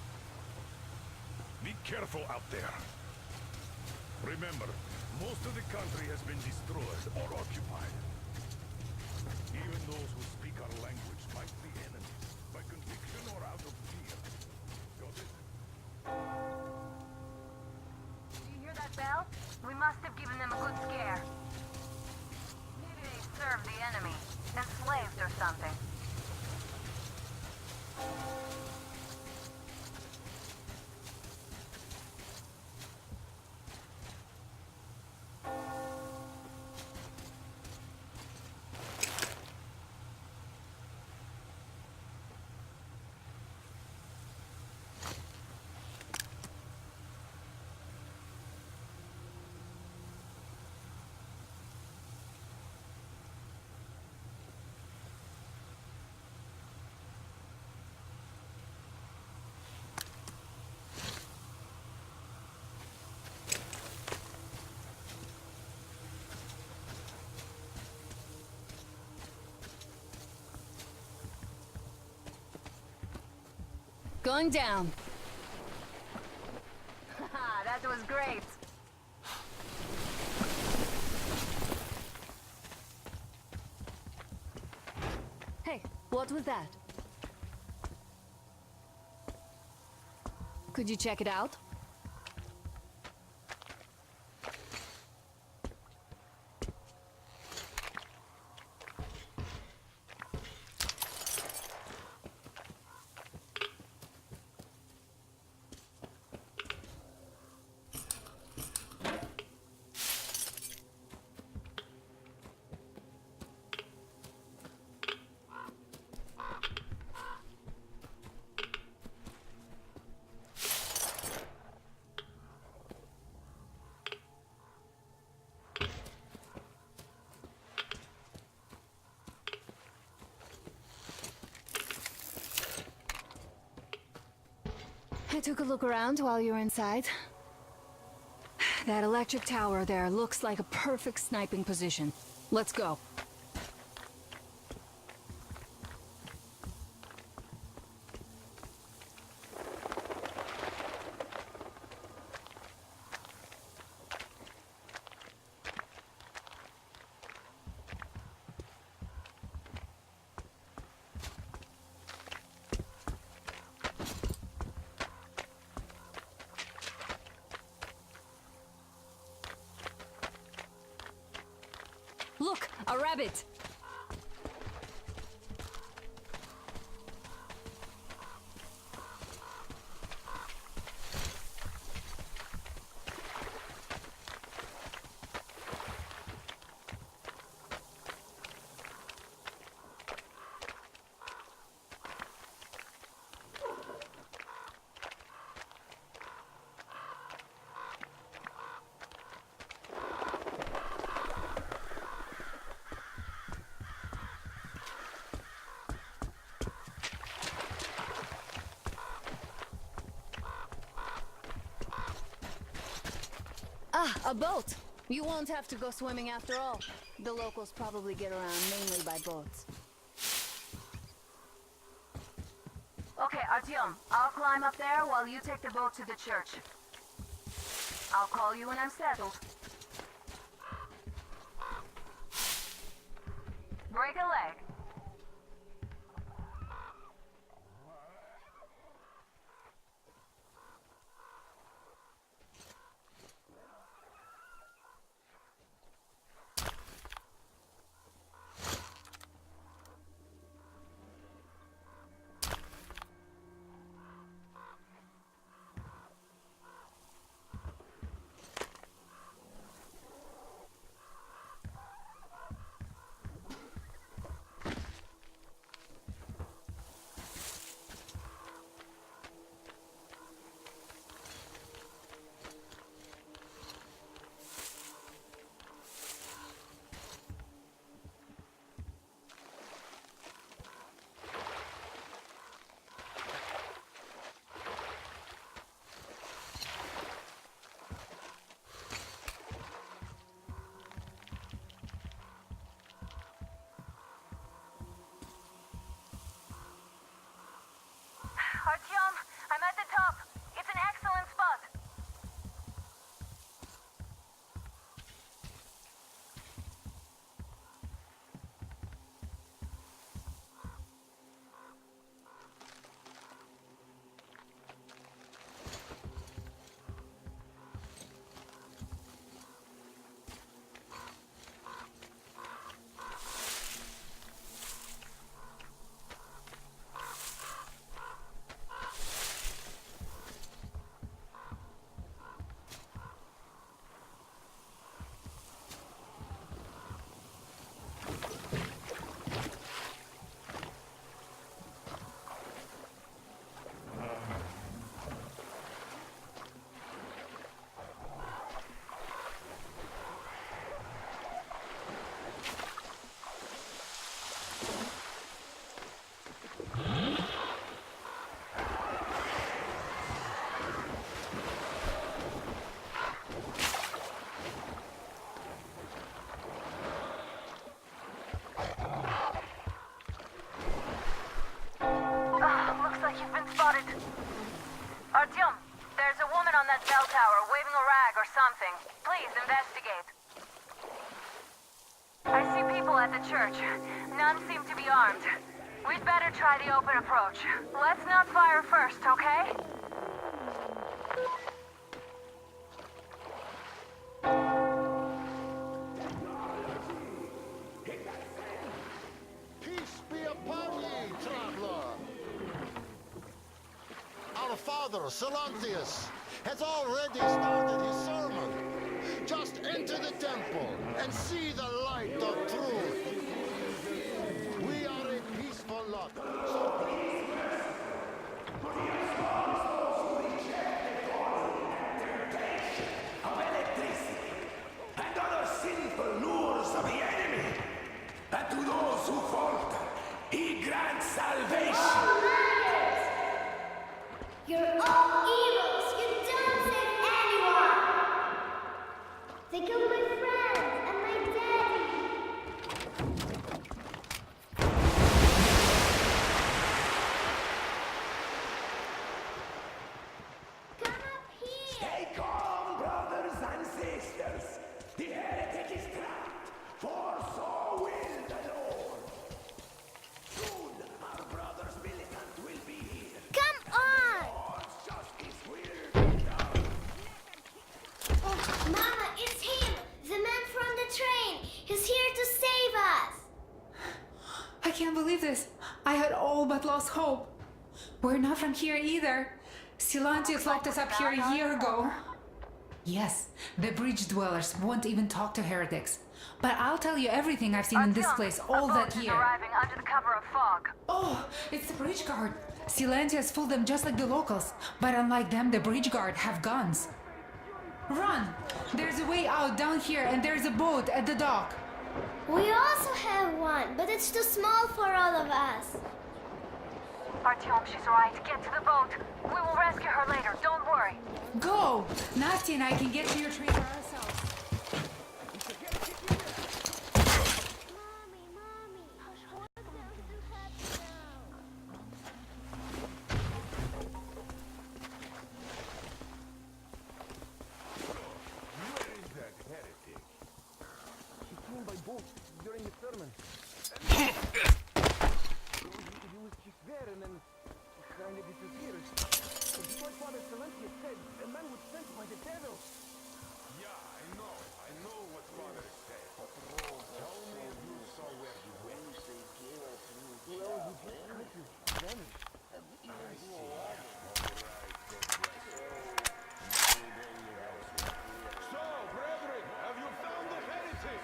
Be careful out there. Remember, most of the country has been destroyed or occupied. Even those who speak our language might be enemies, by conviction or out of fear. Got it? Do you hear that bell? We must have given them a good scare. Maybe they served the enemy, enslaved or something. Going down. Haha, that was great. Hey, what was that? Could you check it out? I took a look around while you were inside. That electric tower there looks like a perfect sniping position. Let's go. Look, a rabbit! Ah, a boat! You won't have to go swimming after all. The locals probably get around mainly by boats. Okay, Artyom, I'll climb up there while you take the boat to the church. I'll call you when I'm settled. Break a leg. Artyom, I'm at the top. It's an excellent spot. Looks like you've been spotted. Artyom, there's a woman on that bell tower waving a rag or something. Please investigate. I see people at the church. None seem to be armed. We'd better try the open approach. Let's not fire first, okay? Peace be upon ye, traveler. Our father, Silanthius, has already started his sermon. Just enter the temple and see the light of truth. We are a peaceful lot, so of electricity and other sinful lures of the enemy. And to those who falter, he grants salvation. You're all can't believe this. I had all but lost hope. We're not from here either. Silantius locked us up here a year ago. Yes, the bridge dwellers won't even talk to heretics. But I'll tell you everything I've seen in this place all that year. Arriving under the cover of fog. Oh, it's the bridge guard. Silantius fooled them just like the locals. But unlike them, the bridge guard have guns. Run! There's a way out down here and there's a boat at the dock. We also have one, but it's too small for all of us. Artyom, she's right. Get to the boat. We will rescue her later. Don't worry. Go! Nasty and I can get to your train by ourselves. Where is that heretic? He came by boat during the sermon. He was just there and then kind of disappeared. But just like Father Silentia said, a man was sent by the devil. Yeah, I know what Father said. Tell me if you saw where he went. Well, he just kind of vanished. I see. So, brethren, have you found the heretic?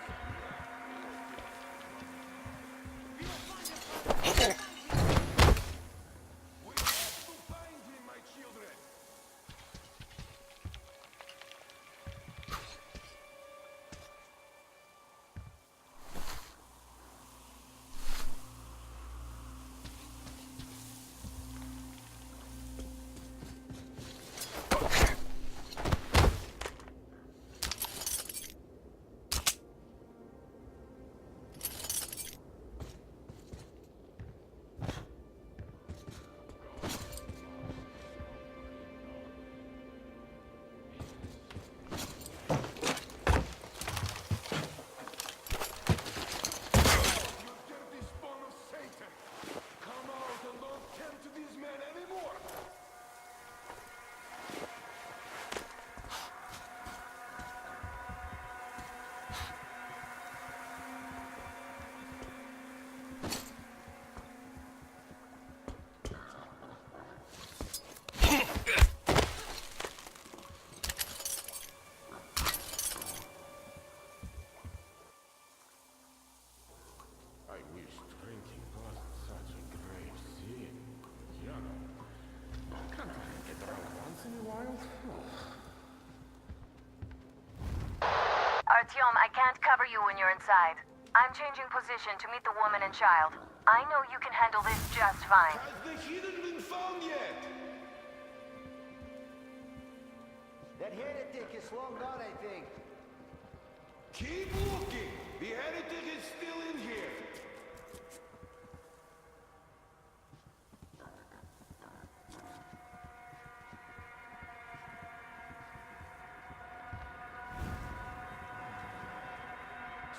We have to find him, my children. I wish drinking wasn't such a grave sin. You know, can't I get drunk once in a while? Artyom, I can't cover you when you're inside. I'm changing position to meet the woman and child. I know you can handle this just fine. Has the hidden been found yet? That heretic is long gone, I think. Keep looking! The heretic is still in here!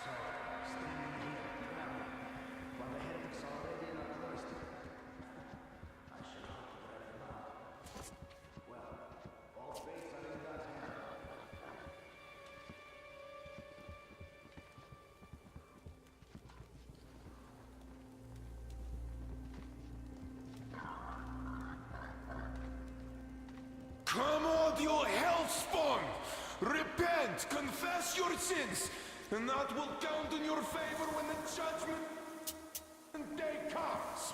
So, standing here, while the heretic's already in our cloister. I should hope to let them out. Well, all fates are in God's hand. Come out, you hellspawn! Repent, confess your sins, and that will count in your favor when the judgment day comes.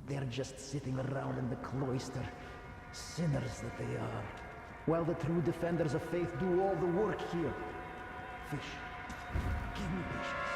They're just sitting around in the cloister, sinners that they are, while the true defenders of faith do all the work here. Fish, give me patience.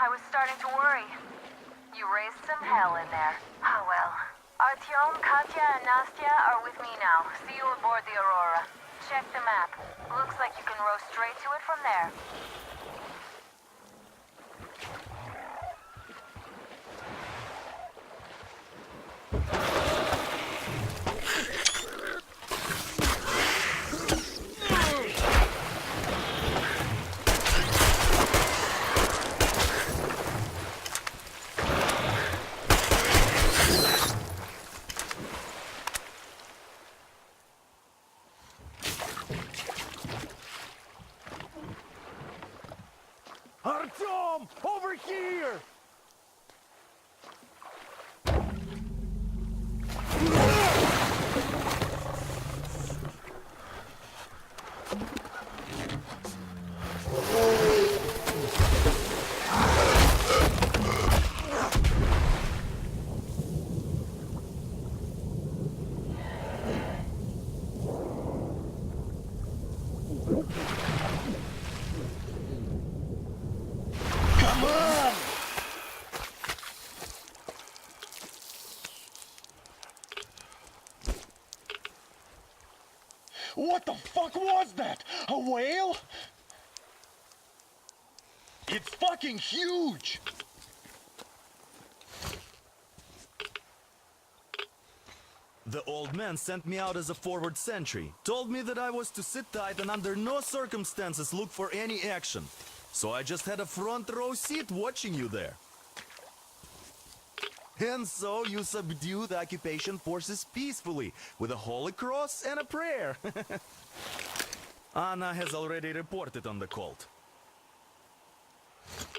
I was starting to worry. You raised some hell in there. Oh well. Artyom, Katya, and Nastya are with me now. See you aboard the Aurora. Check the map. Looks like you can row straight to it from there. Artyom! Over here! Come on! What the fuck was that? A whale? It's fucking huge! The old man sent me out as a forward sentry. Told me that I was to sit tight and under no circumstances look for any action. So I just had a front row seat watching you there. And so you subdued the occupation forces peacefully with a holy cross and a prayer. Anna has already reported on the cult.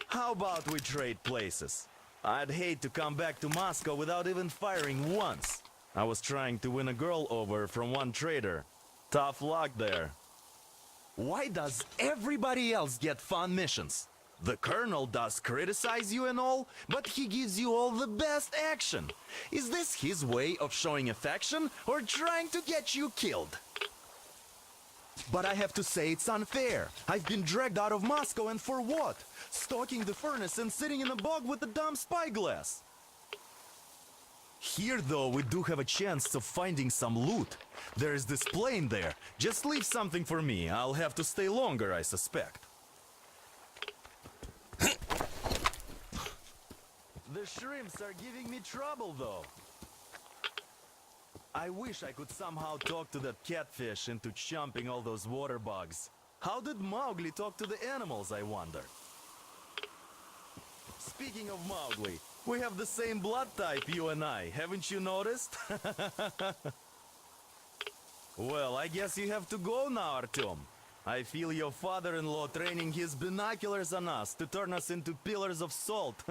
How about we trade places? I'd hate to come back to Moscow without even firing once. I was trying to win a girl over from one trader. Tough luck there. Why does everybody else get fun missions? The colonel does criticize you and all, but he gives you all the best action. Is this his way of showing affection or trying to get you killed? But I have to say it's unfair. I've been dragged out of Moscow, and for what? Stalking the furnace and sitting in a bog with a dumb spyglass. Here, though, we do have a chance of finding some loot. There's this plane there. Just leave something for me. I'll have to stay longer, I suspect. The shrimps are giving me trouble, though. I wish I could somehow talk to that catfish into chomping all those water bugs. How did Mowgli talk to the animals, I wonder? Speaking of Mowgli, we have the same blood type, you and I. Haven't you noticed? Well, I guess you have to go now, Artyom. I feel your father-in-law training his binoculars on us to turn us into pillars of salt.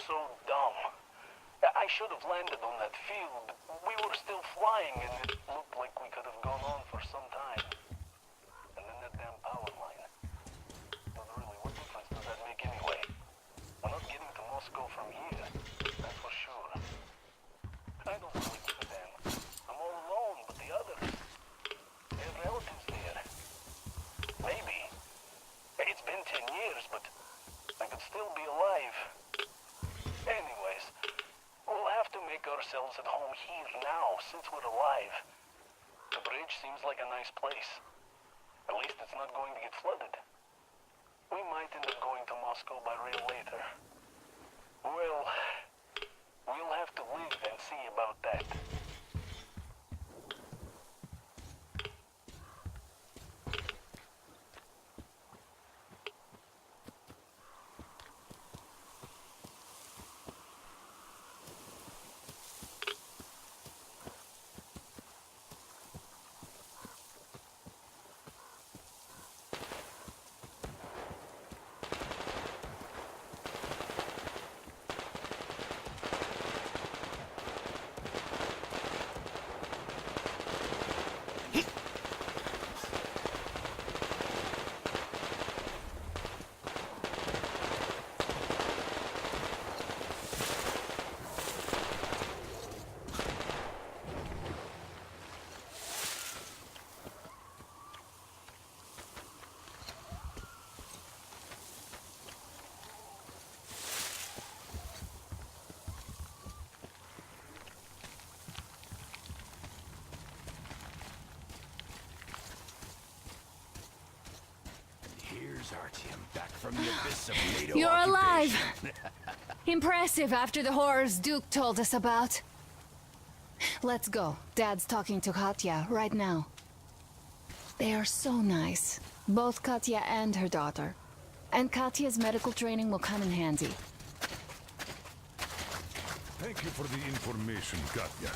So dumb. I should have landed on that field, but we were still flying and it looked like we could have gone on for some time. And then that damn power line. But really, what difference does that make anyway? We're not getting to Moscow from here, that's for sure. I don't really give a damn. I'm all alone, but the others, they have relatives there. Maybe since we're alive. The bridge seems like a nice place. At least it's not going to get flooded. We might end up going to Moscow by rail later. Well, we'll have to live and see about that. Here's Artyom, back from the abyss of NATO You're alive! occupation. Impressive after the horrors Duke told us about. Let's go. Dad's talking to Katya right now. They are so nice. Both Katya and her daughter. And Katya's medical training will come in handy. Thank you for the information, Katya.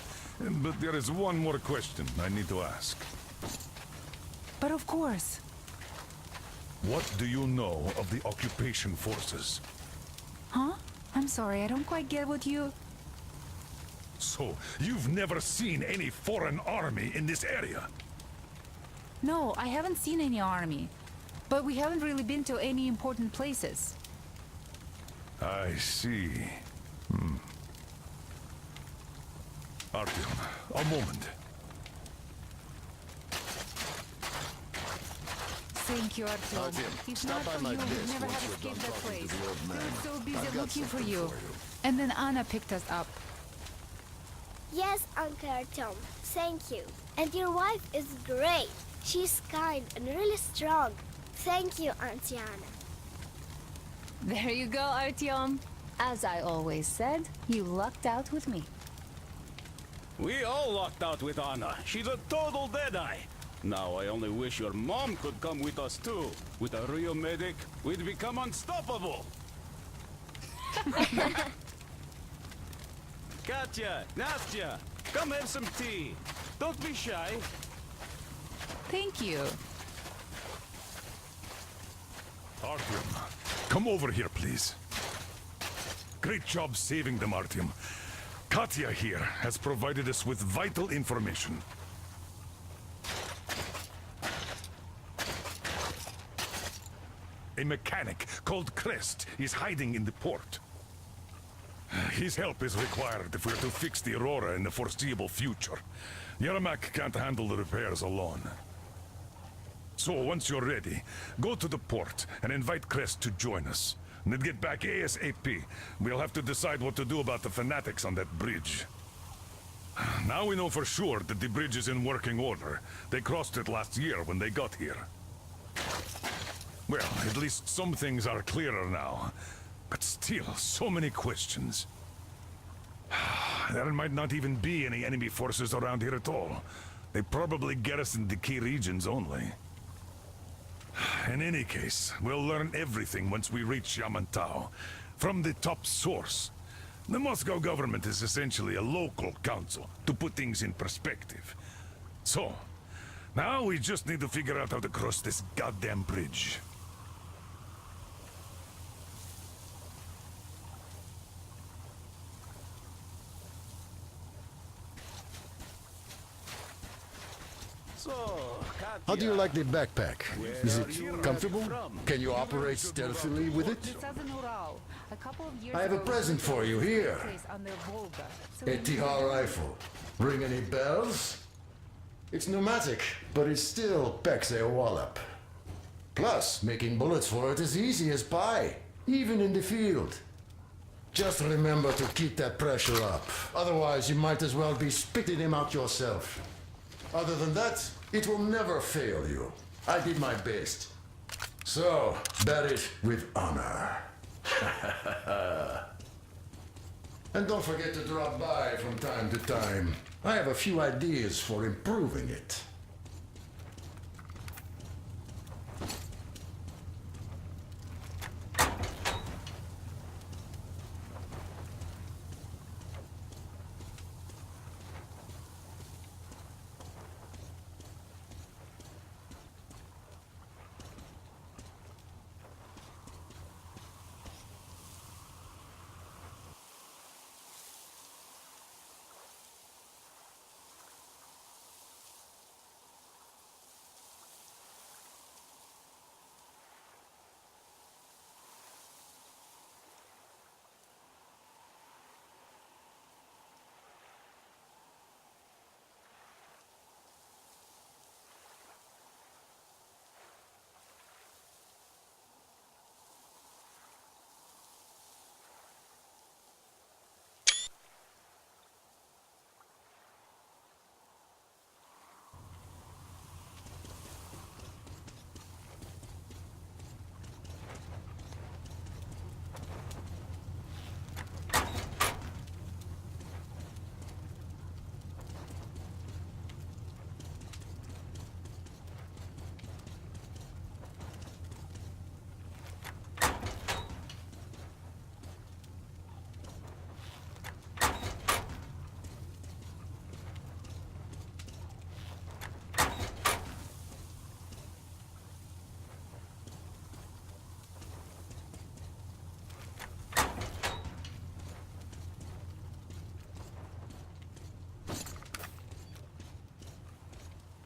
But there is one more question I need to ask. But of course. What do you know of the occupation forces? Huh? I'm sorry, I don't quite get what you... So, you've never seen any foreign army in this area? No, I haven't seen any army. But we haven't really been to any important places. I see. Artyom, a moment. Thank you, Artyom. If not for you, we'd never have escaped that place. We were so busy looking for you. And then Anna picked us up. Yes, Uncle Artyom. Thank you. And your wife is great. She's kind and really strong. Thank you, Auntie Anna. There you go, Artyom. As I always said, you lucked out with me. We all lucked out with Anna. She's a total deadeye. Now I only wish your mom could come with us too. With a real medic, we'd become unstoppable. Katya, Nastya, come have some tea. Don't be shy. Thank you. Artyom, come over here, please. Great job saving them, Artyom. Katya here has provided us with vital information. A mechanic called Crest is hiding in the port. His help is required if we're to fix the Aurora in the foreseeable future. Yermak can't handle the repairs alone. So once you're ready, go to the port and invite Crest to join us. And then get back ASAP. We'll have to decide what to do about the fanatics on that bridge. Now we know for sure that the bridge is in working order. They crossed it last year when they got here. Well, at least some things are clearer now. But still, so many questions. There might not even be any enemy forces around here at all. They probably garrisoned the key regions only. In any case, we'll learn everything once we reach Yamantau. From the top source. The Moscow government is essentially a local council, to put things in perspective. So, now we just need to figure out how to cross this goddamn bridge. How do you like the backpack? Is it comfortable? Can you operate stealthily with it? I have a present for you here. A Tihar rifle. Ring any bells? It's pneumatic, but it still packs a wallop. Plus, making bullets for it is easy as pie, even in the field. Just remember to keep that pressure up. Otherwise, you might as well be spitting him out yourself. Other than that, it will never fail you. I did my best. So, bear it with honor. And don't forget to drop by from time to time. I have a few ideas for improving it.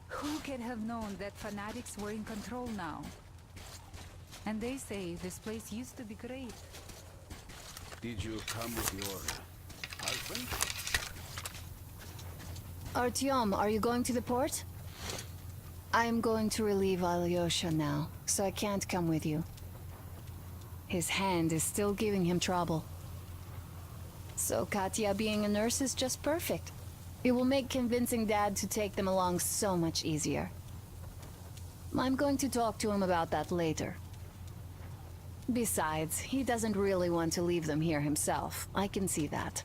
Who can have known that fanatics were in control now? And they say this place used to be great. Did you come with your husband? Artyom, are you going to the port? I am going to relieve Alyosha now, so I can't come with you. His hand is still giving him trouble. So Katya being a nurse is just perfect. It will make convincing Dad to take them along so much easier. I'm going to talk to him about that later. Besides, he doesn't really want to leave them here himself. I can see that.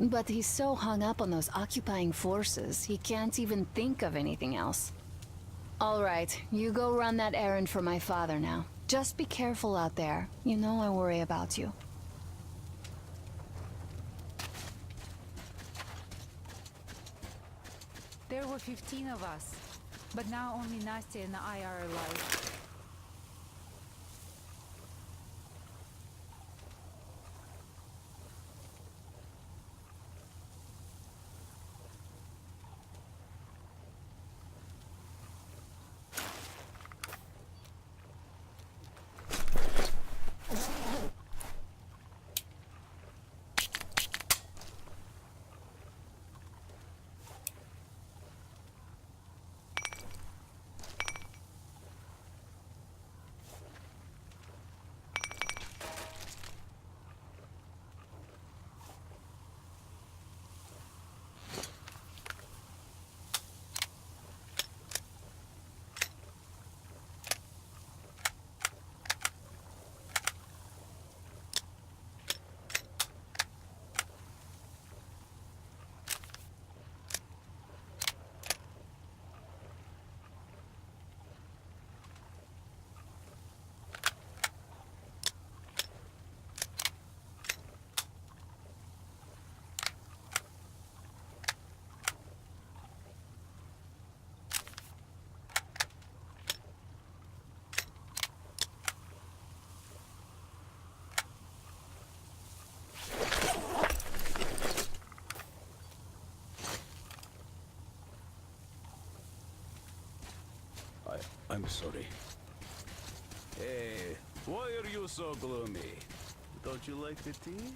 But he's so hung up on those occupying forces, he can't even think of anything else. All right, you go run that errand for my father now. Just be careful out there. You know I worry about you. There were 15 of us, but now only Nastya and I are alive. I'm sorry. Hey, why are you so gloomy? Don't you like the tea?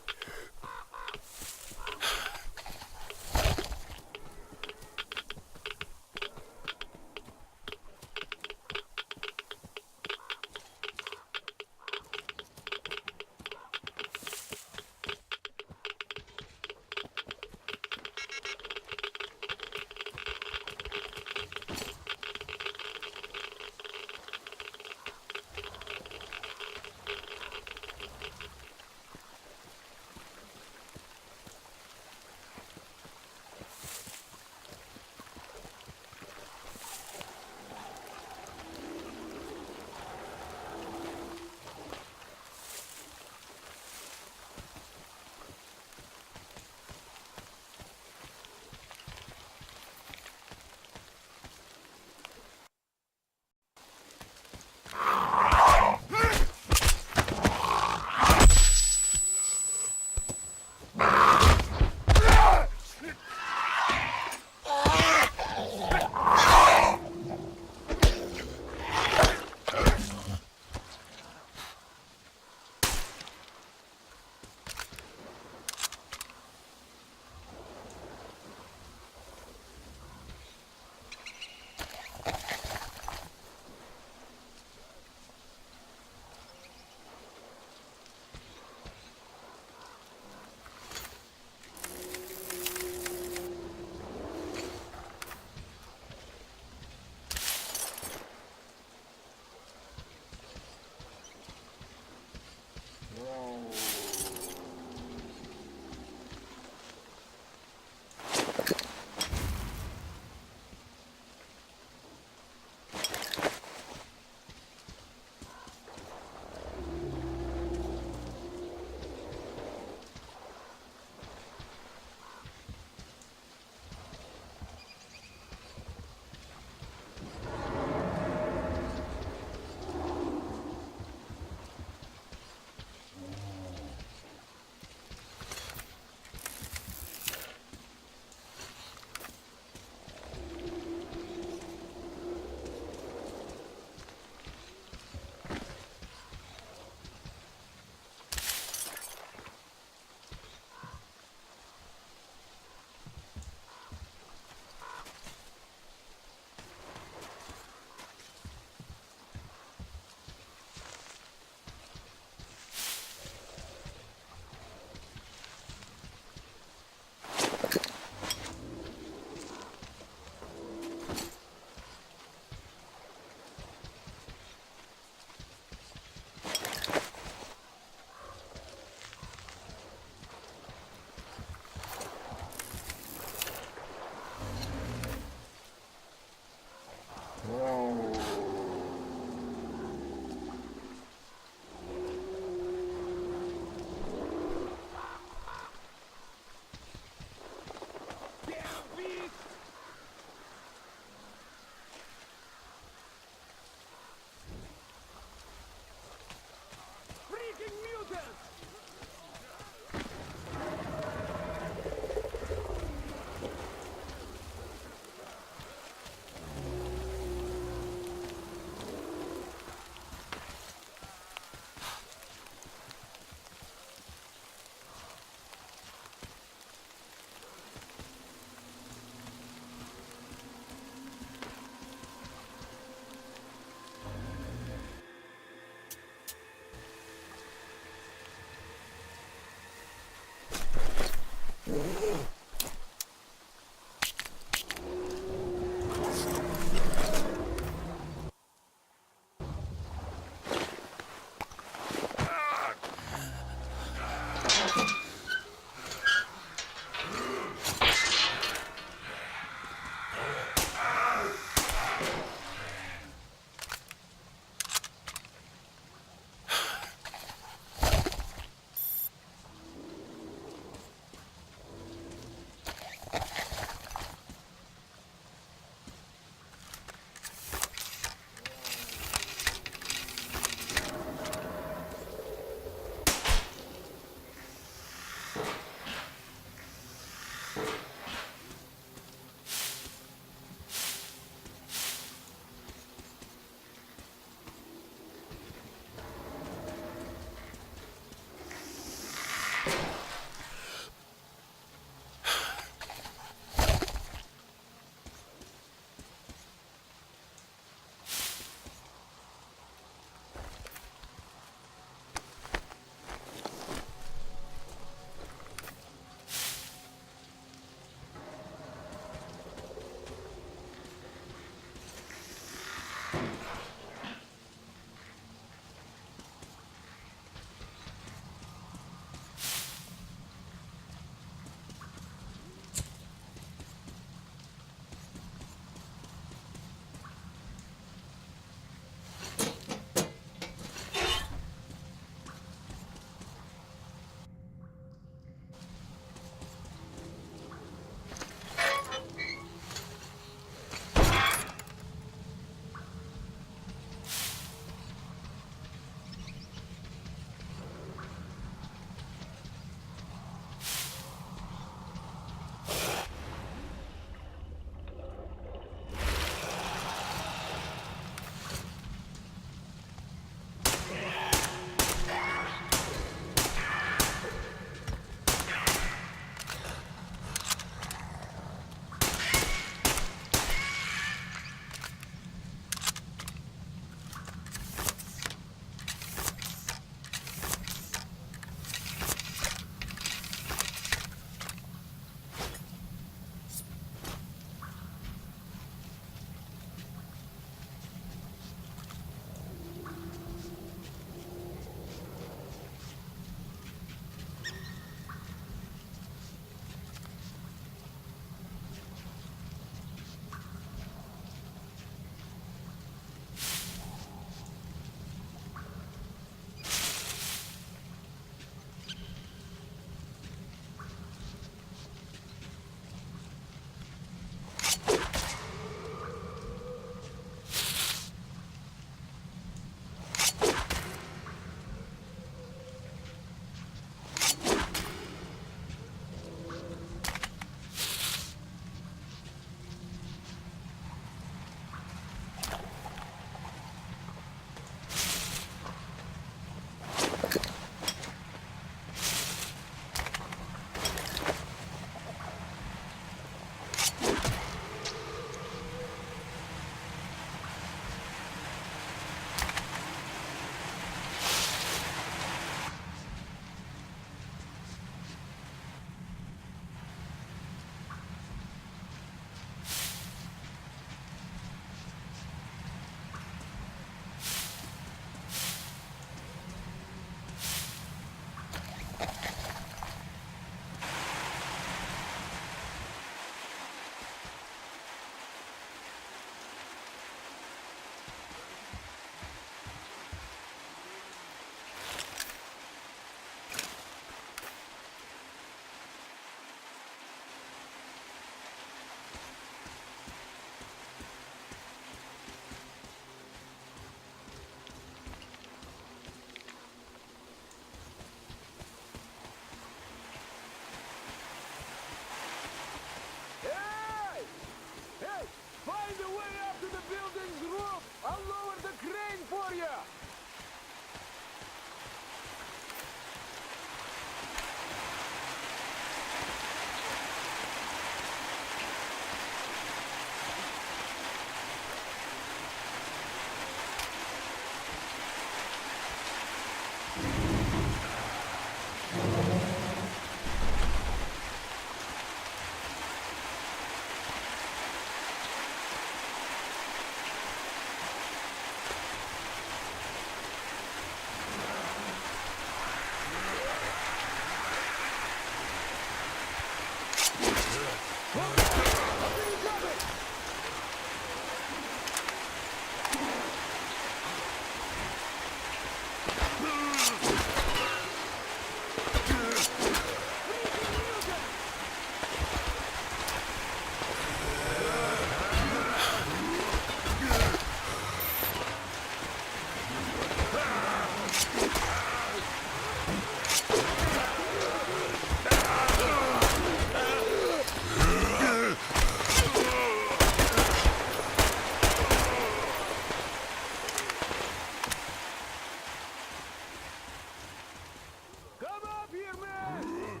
Come up here, man!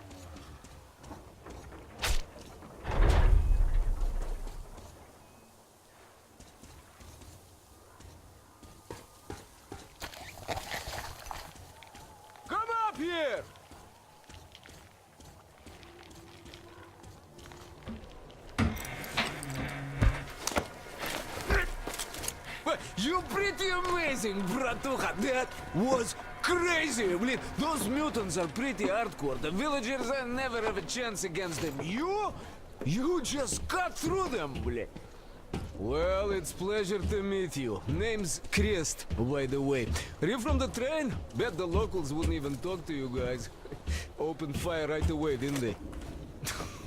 Come up here! Well, you're pretty amazing, bratuха. That was crazy. Блин, those mutants are pretty hardcore. The villagers never have a chance against them. You just cut through them, блин. Well, it's pleasure to meet you. Name's Crest, by the way. Are you from the train? Bet the locals wouldn't even talk to you guys. Opened fire right away, didn't they?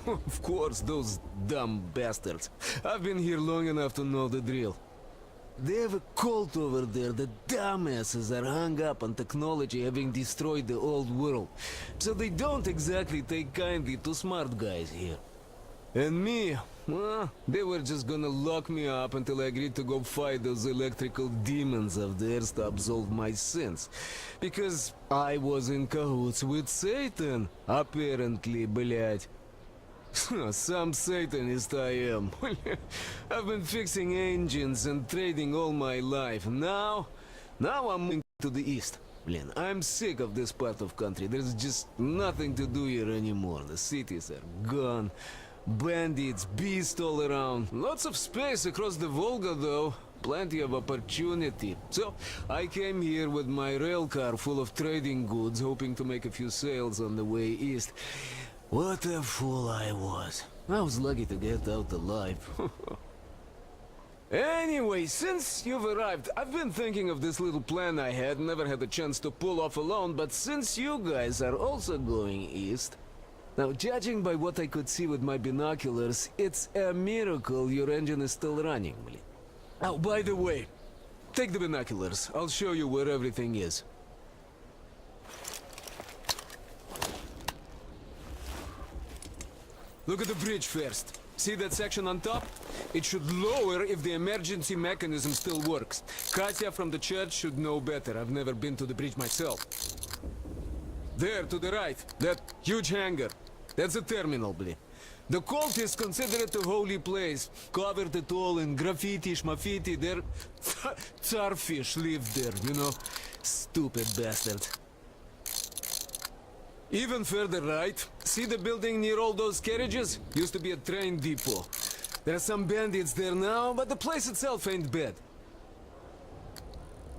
Of course, those dumb bastards. I've been here long enough to know the drill. They have a cult over there. The dumbasses are hung up on technology having destroyed the old world. So they don't exactly take kindly to smart guys here. And me, well, they were just gonna lock me up until I agreed to go fight those electrical demons of theirs to absolve my sins. Because I was in cahoots with Satan, apparently, блядь. Some Satanist I am. I've been fixing engines and trading all my life. Now I'm moving to the east. Blin, I'm sick of this part of country. There's just nothing to do here anymore. The cities are gone. Bandits, beasts all around. Lots of space across the Volga, though. Plenty of opportunity. So, I came here with my rail car full of trading goods, hoping to make a few sales on the way east. What a fool I was. I was lucky to get out alive. Anyway, since you've arrived, I've been thinking of this little plan I had, never had a chance to pull off alone, but since you guys are also going east... Now, judging by what I could see with my binoculars, it's a miracle your engine is still running, блин. Oh, by the way, take the binoculars. I'll show you where everything is. Look at the bridge first. See that section on top? It should lower if the emergency mechanism still works. Katya from the church should know better. I've never been to the bridge myself. There, to the right, that huge hangar. That's a terminal, blin. The cult is considered a holy place. Covered it all in graffiti, schmaffiti. Their Tsarfish lived there, you know. Stupid bastard. Even further right, see the building near all those carriages? Used to be a train depot. There are some bandits there now, but the place itself ain't bad.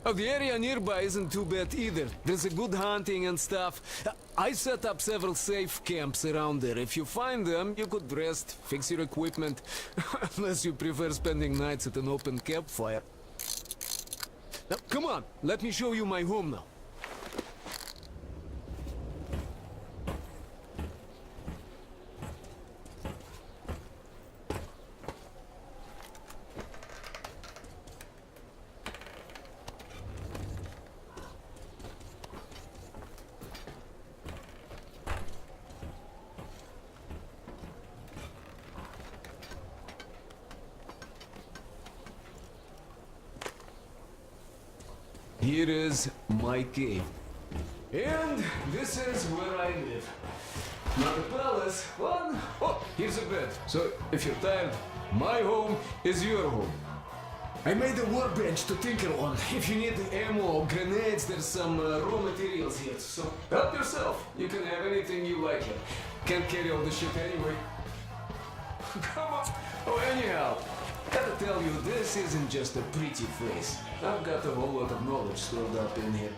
Oh, the area nearby isn't too bad either. There's a good hunting and stuff. I set up several safe camps around there. If you find them, you could rest, fix your equipment. Unless you prefer spending nights at an open campfire. Now, come on, let me show you my home now. Here is my cave. And this is where I live. Not a palace, but... Oh, here's a bed. So, if you're tired, my home is your home. I made a workbench to tinker on. If you need ammo or grenades, there's some raw materials here. So, help yourself. You can have anything you like here. Can't carry all the shit anyway. Come on. Oh, anyhow. Gotta tell you, this isn't just a pretty place. I've got a whole lot of knowledge stored up in here.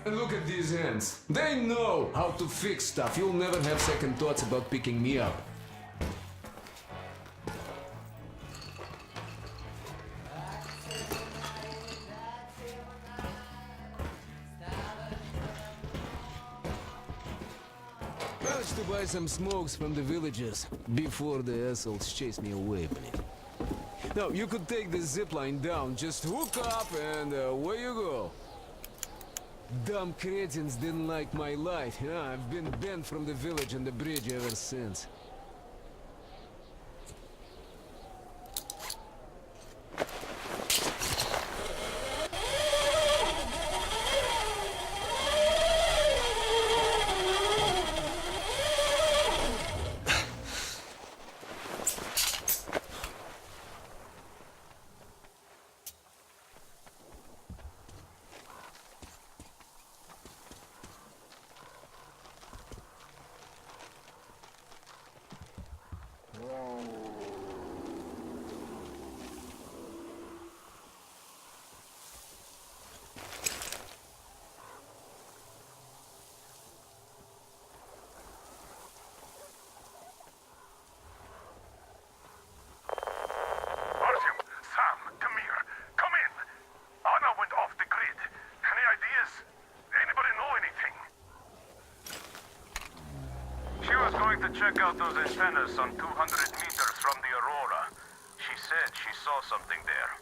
Look at these hands. They know how to fix stuff. You'll never have second thoughts about picking me up. Managed to buy some smokes from the villagers before the assholes chased me away with it. Now, you could take the zipline down, just hook up and away you go. Dumb cretins didn't like my life. Yeah, I've been banned from the village and the bridge ever since. To check out those antennas on 200 meters from the Aurora. She said she saw something there.